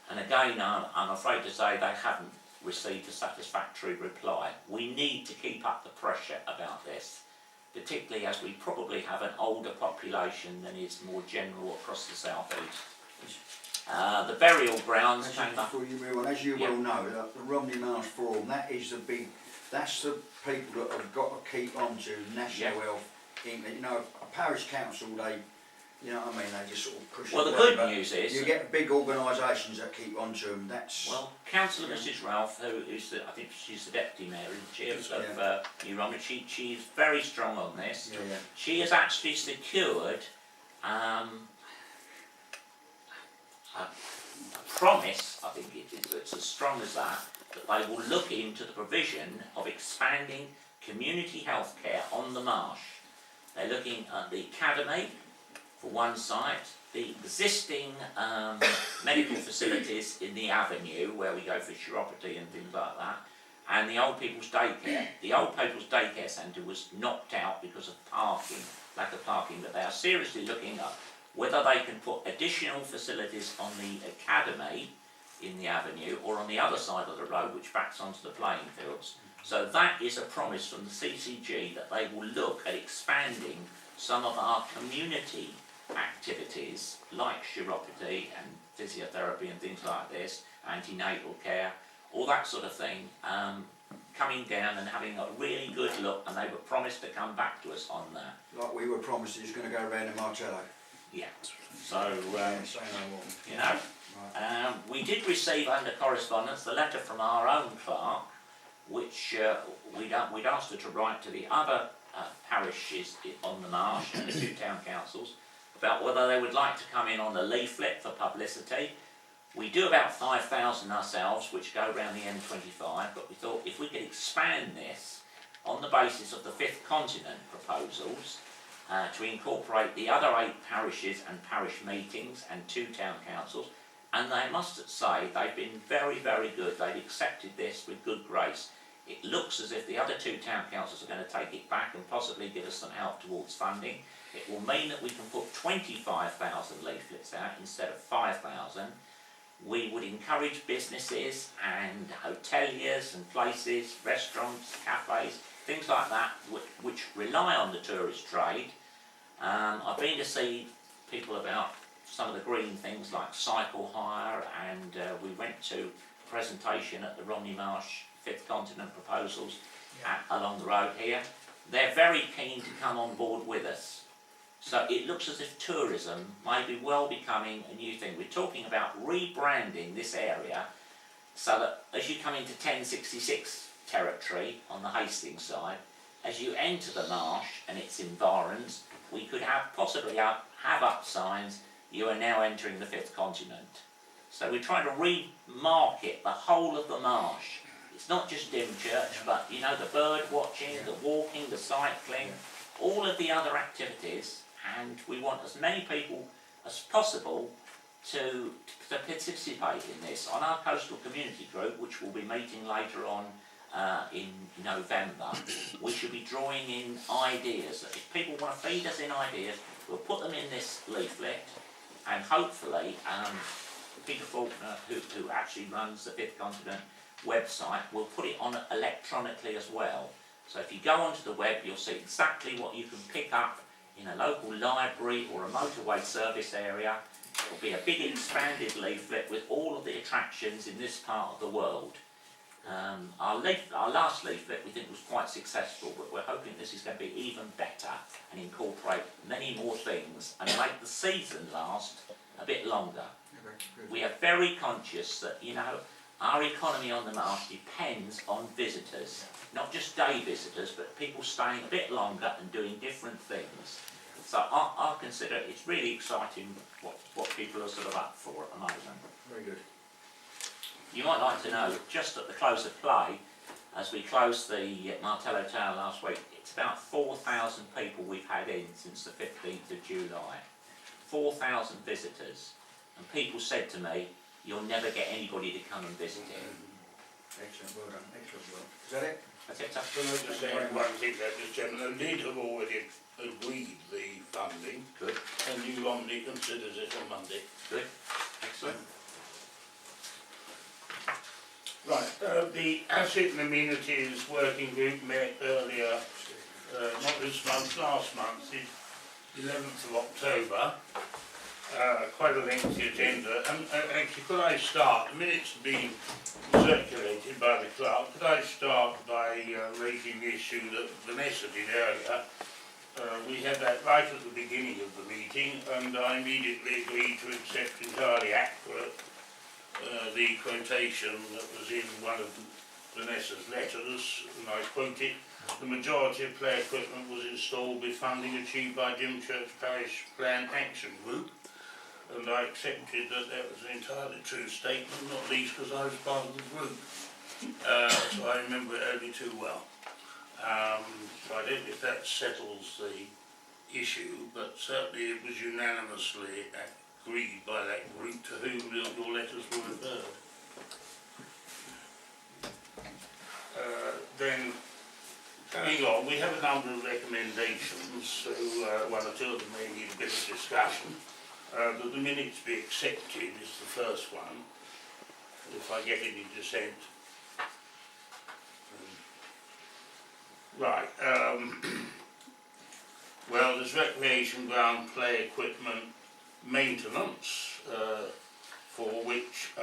[SPEAKER 7] and again, I'm afraid to say they haven't received a satisfactory reply. We need to keep up the pressure about this, particularly as we probably have an older population than is more general across the south east. The burial grounds came up.
[SPEAKER 1] Before you move on, as you well know, the Romney Marsh Forum, that's the people that have got to keep on to national health. A parish council, they just sort of push it
[SPEAKER 7] Well, the
[SPEAKER 1] away,
[SPEAKER 7] good
[SPEAKER 1] but
[SPEAKER 7] news is...
[SPEAKER 1] you get big organisations that keep on to them, that's...
[SPEAKER 7] Well, Councillor Mrs. Ralph, who is I think she's the Deputy Mayor in Chair of New Romney, she is very strong on this.
[SPEAKER 1] Yeah.
[SPEAKER 7] She has actually secured a promise, I think it's as strong as that they will look into the provision of expanding community health care on the marsh. They're looking at the academy for one site, the existing medical facilities in the avenue where we go for chiropody and things like that, and the old people's daycare. The old people's daycare centre was knocked out because of lack of parking, but they are seriously looking at whether they can put additional facilities on the academy in the avenue or on the other side of the road which backs onto the playing fields. So that is a promise from the CCG that they will look at expanding some of our community activities like chiropody and physiotherapy and things like this, antenatal care, all that sort of thing, coming down and having a really good look, and they were promised to come back to us on that.
[SPEAKER 1] Like we were promised, it's going to go around in Marcello.
[SPEAKER 7] Yeah. So,
[SPEAKER 1] Say no more.
[SPEAKER 7] We did receive under correspondence the letter from our own clerk, which we'd asked her to write to the other parishes on the marsh and the two town councils about whether they would like to come in on a leaflet for publicity. We do about 5,000 ourselves, which go around the M25, but we thought if we could expand this on the basis of the Fifth Continent proposals, to incorporate the other 8 parishes and parish meetings and 2 town councils, and I must say they've been very, very good. They've accepted this with good grace. It looks as if the other 2 town councils are going to take it back and possibly give us some help towards funding. It will mean that we can put 25,000 leaflets out instead of 5,000. We would encourage businesses and hoteliers and places, restaurants, cafes, things like that, which rely on the tourist trade. I've been to see people about some of the green things like cycle hire, and we went to a presentation at the Romney Marsh Fifth Continent proposals along the road here. They're very keen to come on board with us. So it looks as if tourism may be well becoming a new thing. We're talking about rebranding this area so that as you come into 1066 territory on the Hastings side, as you enter the marsh and its environs, we could possibly have up signs, you are now entering the Fifth Continent. So we're trying to remarket the whole of the marsh. It's not just Dymchurch, but you know, the bird watching, the walking, the cycling, all of the other activities, and we want as many people as possible to participate in this. On our coastal community group, which will be meeting later on in November, we should be drawing in ideas. If people want to feed us in ideas, we'll put them in this leaflet, and hopefully Peter Faulkner, who actually runs the Fifth Continent website, will put it on electronically as well. So if you go onto the web, you'll see exactly what you can pick up in a local library or a motorway service area. It'll be a big expanded leaflet with all of the attractions in this part of the world. Our last leaflet we think was quite successful, but we're hoping this is going to be even better and incorporate many more things and make the season last a bit longer. We are very conscious that, you know, our economy on the marsh depends on visitors, not just day visitors, but people staying a bit longer and doing different things. So I consider it's really exciting what people are sort of up for at the moment.
[SPEAKER 1] Very good.
[SPEAKER 7] You might like to know, just at the close of play, as we closed the Martello Tower last week, it's about 4,000 people we've had in since the 15th of July. 4,000 visitors. And people said to me, you'll never get anybody to come and visit it.
[SPEAKER 1] Excellent, well done, excellent work. Is that it?
[SPEAKER 7] That's it, sir.
[SPEAKER 9] Can I just say one thing that Mr. Chairman, the lead have already agreed the funding,
[SPEAKER 7] Good,
[SPEAKER 9] and New Romney considers it on Monday.
[SPEAKER 7] good, excellent.
[SPEAKER 9] Right, the Asset and Amenities Working Group met earlier, not this month, last month, the 11th of October. Quite a lengthy agenda, and actually could I start, the minutes being circulated by the clerk, could I start by raising the issue that Vanessa did earlier. We had that right at the beginning of the meeting, and I immediately agreed to accept entirely accurate the quotation that was in one of Vanessa's letters, and I quote it: the majority of play equipment was installed with funding achieved by Dymchurch Parish Plan Action Group. And I accepted that that was an entirely true statement, not least because I was part of the group. So I remember it only too well. So I don't know if that settles the issue, but certainly it was unanimously agreed by that group to whom your letters were referred. Then, going on, we have a number of recommendations, so one or two of them may need a bit of discussion. That the minutes be accepted is the first one, if I get any dissent. Right, well, there's recreation ground play equipment maintenance, for which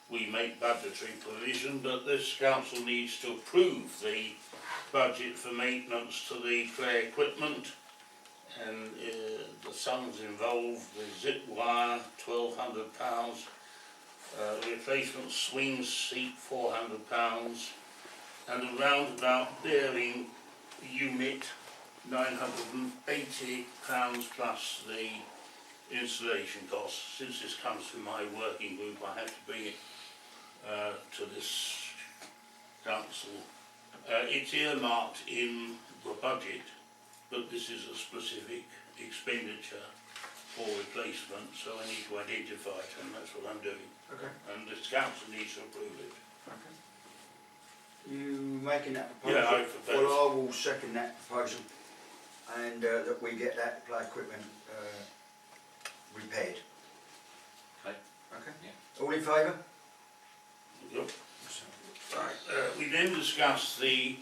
[SPEAKER 9] we make budgetary provision, but this council needs to approve the budget for maintenance to the play equipment. And the sums involved, the zip wire, £1,200, replacement swing seat, £400, and a roundabout bearing unit, £980 plus the installation costs. Since this comes from my working group, I have to bring it to this council. It's earmarked in the budget, but this is a specific expenditure for replacement, so I need to identify it, and that's what I'm doing.
[SPEAKER 1] Okay.
[SPEAKER 9] And this council needs to approve it.
[SPEAKER 1] Okay. You making that proposal?
[SPEAKER 9] Yeah, I propose.
[SPEAKER 1] Well, I will second that proposal, and that we get that play equipment repaired.
[SPEAKER 7] Okay.
[SPEAKER 1] Okay.
[SPEAKER 7] Yeah.
[SPEAKER 1] All in favour?
[SPEAKER 9] Yep. Right, we then discussed the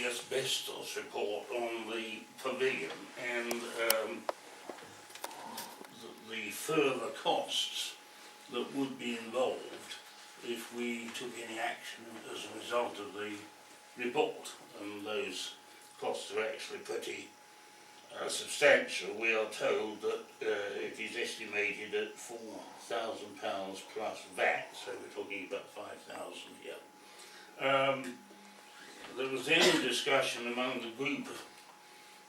[SPEAKER 9] asbestos report on the pavilion and the further costs that would be involved if we took any action as a result of the report, and those costs are actually pretty substantial. We are told that it is estimated at £4,000 plus VAT, so we're talking about 5,000 here. There was then a discussion among the group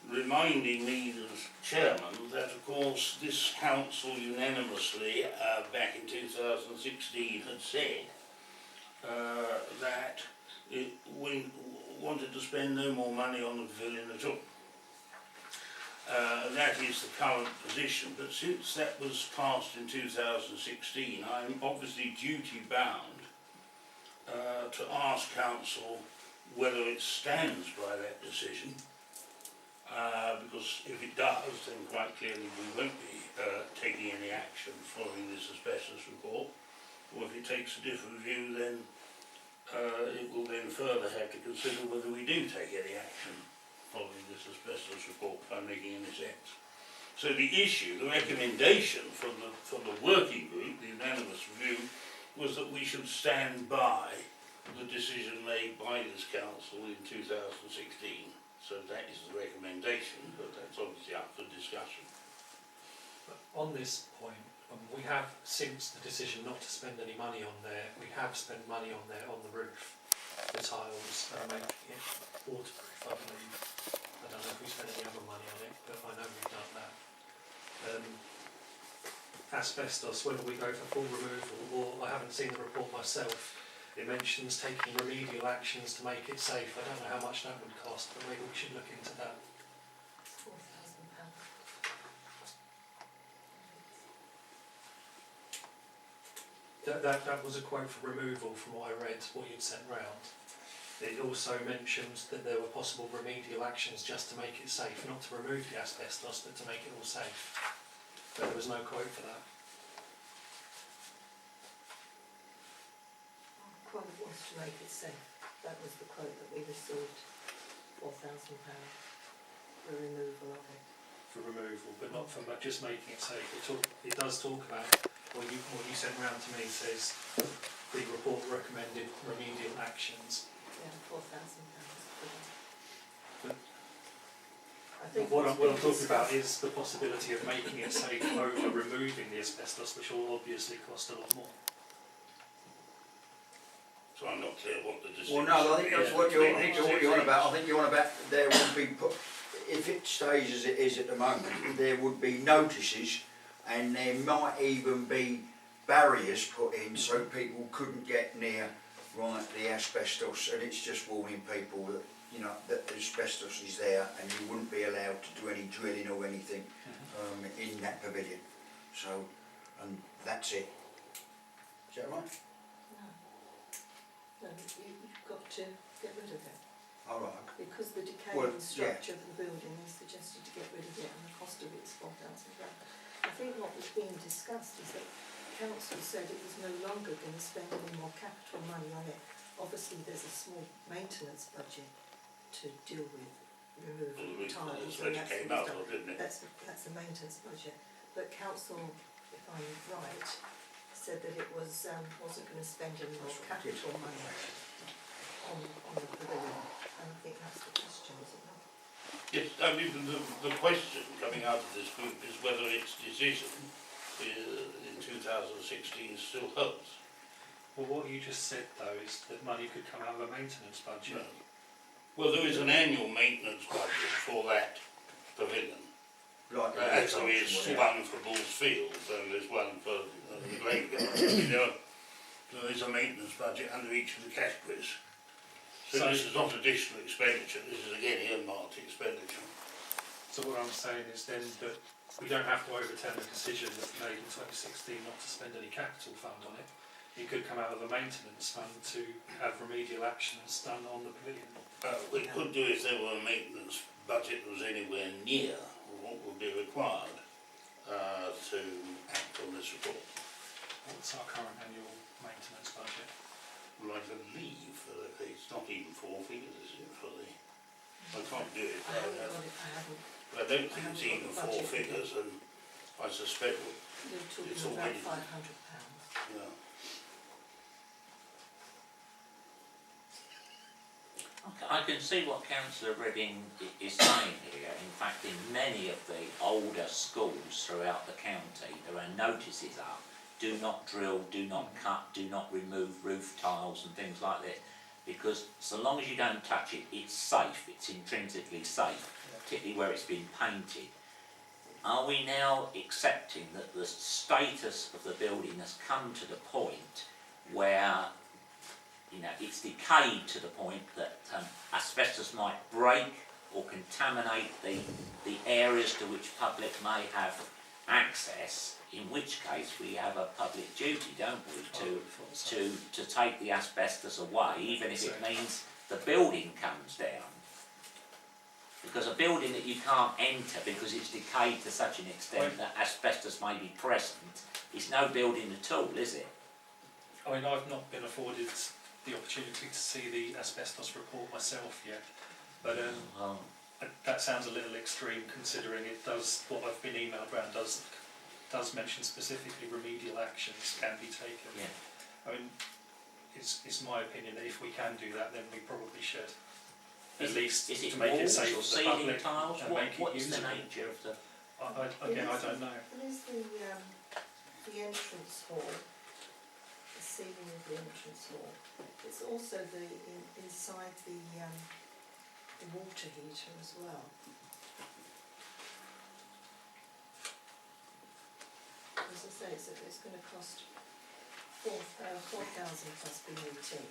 [SPEAKER 9] reminding me as chairman that of course this council unanimously back in 2016 had said that we wanted to spend no more money on the pavilion at all. That is the current position, but since that was passed in 2016, I'm obviously duty bound to ask council whether it stands by that decision, because if it does, then quite clearly we won't be taking any action following this asbestos report, or if it takes a different view, then it will then further have to consider whether we do take any action following this asbestos report, if I'm making any sense. So the issue, the recommendation from the working group, the unanimous view, was that we should stand by the decision made by this council in 2016. So that is the recommendation, but that's obviously up for discussion.
[SPEAKER 11] But on this point, we have, since the decision not to spend any money on there, we have spent money on there on the roof, the tiles, making it waterproof, I believe. I don't know if we spent any other money on it, but I know we've done that. Asbestos, whether we go for full removal, or I haven't seen the report myself, it mentions taking remedial actions to make it safe. I don't know how much that would cost, but maybe we should look into that. That was a quote for removal from what I read, what you'd sent round. It also mentions that there were possible remedial actions just to make it safe, not to remove the asbestos, but to make it all safe. But there was no quote for that.
[SPEAKER 6] The quote was to make it safe. That was the quote that we received, £4,000 for removal of it.
[SPEAKER 11] For removal, but not for just making it safe. It does talk about, what you sent round to me says, the report recommended remedial actions.
[SPEAKER 6] Yeah, £4,000 for that.
[SPEAKER 11] But what I'm talking about is the possibility of making it safe over removing the asbestos, which will obviously cost a lot more.
[SPEAKER 9] So I'm not clear what the decision.
[SPEAKER 1] Well, no, I think that's what you're on about. I think you're on about there will be put, if it stays as it is at the moment, there would be notices, and there might even be barriers put in so people couldn't get near the asbestos, and it's just warning people that that the asbestos is there, and you wouldn't be allowed to do any drilling or anything in that pavilion. So, and that's it. Is that right?
[SPEAKER 6] No, you've got to get rid of it.
[SPEAKER 1] All right.
[SPEAKER 6] Because the decaying structure of the building is suggested to get rid of it, and the cost of it is £4,000. I think what was being discussed is that council said it was no longer going to spend any more capital money on it. Obviously there's a small maintenance budget to deal with removal of tiles and that sort of stuff. That's a maintenance budget. But council, if I'm right, said that it wasn't going to spend any more capital money on the pavilion. And I think that's the question, is it not?
[SPEAKER 9] Yes, I mean the question coming out of this group is whether its decision in 2016 still holds.
[SPEAKER 11] Well, what you just said though is that money could come out of a maintenance budget.
[SPEAKER 9] No. Well, there is an annual maintenance budget for that pavilion.
[SPEAKER 1] like the
[SPEAKER 9] As there is
[SPEAKER 1] vegetables.
[SPEAKER 9] one for Bulls Fields and there's one for the graveyard. There is a maintenance budget under each of the categories. So this is not additional expenditure, this is again earmarked expenditure.
[SPEAKER 11] So what I'm saying is then that we don't have to overturn the decision that was made in 2016 not to spend any capital fund on it. It could come out of the maintenance fund to have remedial actions done on the pavilion.
[SPEAKER 9] We could do if there were a maintenance budget that was anywhere near what would be required to act on this report.
[SPEAKER 11] What's our current annual maintenance budget?
[SPEAKER 9] Well, I believe that it's not even 4 figures, is it, for the... I can't do it.
[SPEAKER 6] I haven't got it, I haven't.
[SPEAKER 9] But I don't think it's even 4 figures, and I suspect,
[SPEAKER 6] You're talking
[SPEAKER 9] It's
[SPEAKER 6] about
[SPEAKER 9] already-
[SPEAKER 6] £500.
[SPEAKER 9] yeah.
[SPEAKER 7] I can see what Councillor Redding is saying here. In fact, in many of the older schools throughout the county, there are notices up: do not drill, do not cut, do not remove roof tiles and things like that. Because so long as you don't touch it, it's safe, it's intrinsically safe, particularly where it's been painted. Are we now accepting that the status of the building has come to the point where, you know, it's decayed to the point that asbestos might break or contaminate the areas to which public may have access, in which case we have a public duty, don't we, to take the asbestos away, even if it means the building comes down. Because a building that you can't enter because it's decayed to such an extent that asbestos may be present is no building at all, is it?
[SPEAKER 11] I mean, I've not been afforded the opportunity to see the asbestos report myself yet, but that sounds a little extreme considering it does, what I've been emailed around does mention specifically remedial actions can be taken.
[SPEAKER 7] Yeah.
[SPEAKER 11] I mean, it's my opinion that if we can do that, then we probably should. At
[SPEAKER 7] Is
[SPEAKER 11] least
[SPEAKER 7] it
[SPEAKER 11] to make it
[SPEAKER 7] walls
[SPEAKER 11] safe
[SPEAKER 7] or
[SPEAKER 11] for the
[SPEAKER 7] ceiling
[SPEAKER 11] public
[SPEAKER 7] tiles?
[SPEAKER 11] and make it
[SPEAKER 7] What's the
[SPEAKER 11] usable.
[SPEAKER 7] nature of the...
[SPEAKER 11] Again, I don't know.
[SPEAKER 6] There is the entrance hall, the ceiling of the entrance hall. It's also inside the water heater as well. As I say, it's going to cost 4,000 plus VAT.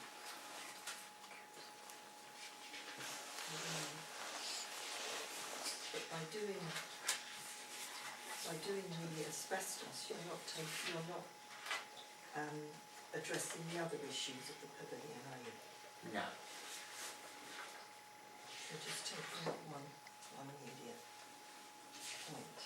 [SPEAKER 6] But by doing the asbestos, you're not addressing the other issues of the pavilion, are you?
[SPEAKER 7] No.
[SPEAKER 6] You're just taking out one immediate point.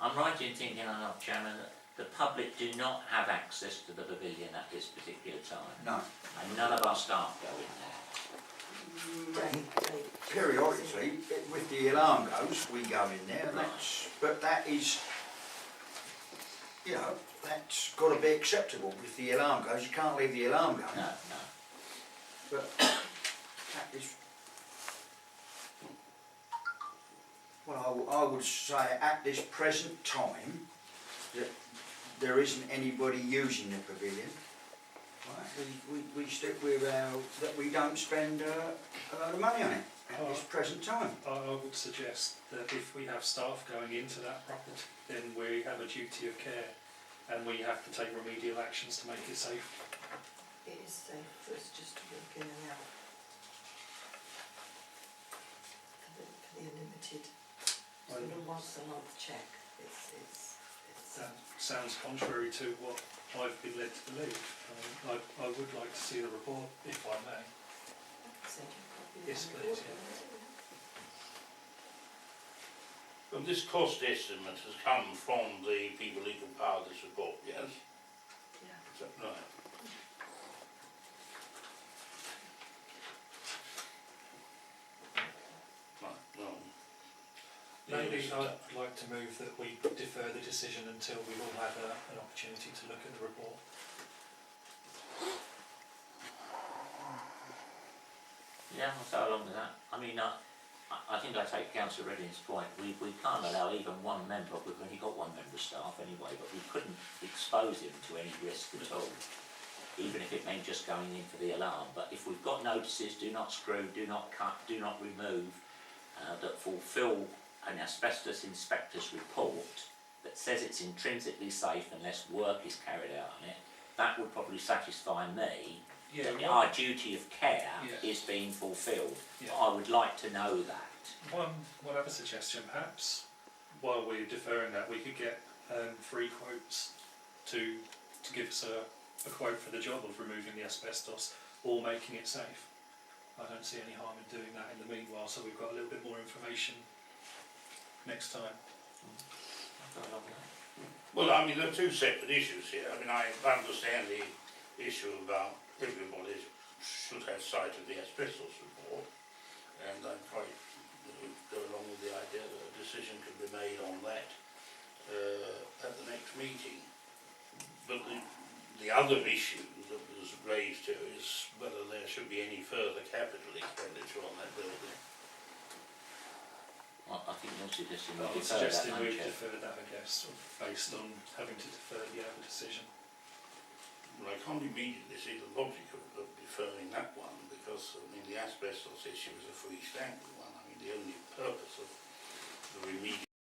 [SPEAKER 7] I'm right in thinking, Chairman, that the public do not have access to the pavilion at this particular time.
[SPEAKER 1] No.
[SPEAKER 7] And none of our staff go in there.
[SPEAKER 1] Periodically, with the alarm goes, we go in there, and but that is, you know, that's got to be acceptable. If the alarm goes, you can't leave the alarm going.
[SPEAKER 7] No.
[SPEAKER 1] But that is, well, I would say at this present time that there isn't anybody using the pavilion. Right? We stick with that we don't spend a lot of money on it at this present time.
[SPEAKER 11] I would suggest that if we have staff going into that property, then we have a duty of care and we have to take remedial actions to make it safe.
[SPEAKER 6] It is safe for us just to walk in and out for the unlimited sort of once a month check.
[SPEAKER 11] That sounds contrary to what I've been led to believe. I would like to see the report, if I may. Yes, please.
[SPEAKER 9] Well, this cost estimate has come from the people who compiled this report, yes?
[SPEAKER 6] Yeah.
[SPEAKER 9] Is that right? Right, well...
[SPEAKER 11] Maybe I'd like to move that we defer the decision until we've all had an opportunity to look at the report.
[SPEAKER 7] Yeah, I'll go along with that. I mean, I think I take Councillor Redding's point. We can't allow even one member, we've only got one member of staff anyway, but we couldn't expose him to any risk at all, even if it meant just going in for the alarm. But if we've got notices, do not screw, do not cut, do not remove, that fulfil an asbestos inspector's report that says it's intrinsically safe unless work is carried out on it, that would probably satisfy me
[SPEAKER 11] Yeah,
[SPEAKER 7] that our duty of care is being fulfilled.
[SPEAKER 11] Yeah.
[SPEAKER 7] I would like to know that.
[SPEAKER 11] One other suggestion, perhaps, while we're deferring that, we could get 3 quotes to give us a quote for the job of removing the asbestos or making it safe. I don't see any harm in doing that in the meanwhile, so we've got a little bit more information next time.
[SPEAKER 9] Well, I mean, there are two separate issues here. I mean, I understand the issue about everybody should have sight of the asbestos report, and I'm quite go along with the idea that a decision could be made on that at the next meeting. But the other issue that was raised here is whether there should be any further capital expenditure on that building.
[SPEAKER 7] I think you're suggesting
[SPEAKER 11] I'm
[SPEAKER 7] we defer that,
[SPEAKER 11] suggesting
[SPEAKER 7] aren't
[SPEAKER 11] we
[SPEAKER 7] you?
[SPEAKER 11] defer that, I guess, based on having to defer the other decision.
[SPEAKER 9] Well, I can't immediately see the logic of deferring that one, because, I mean, the asbestos issue is a freestanding one. I mean, the only purpose of the remedial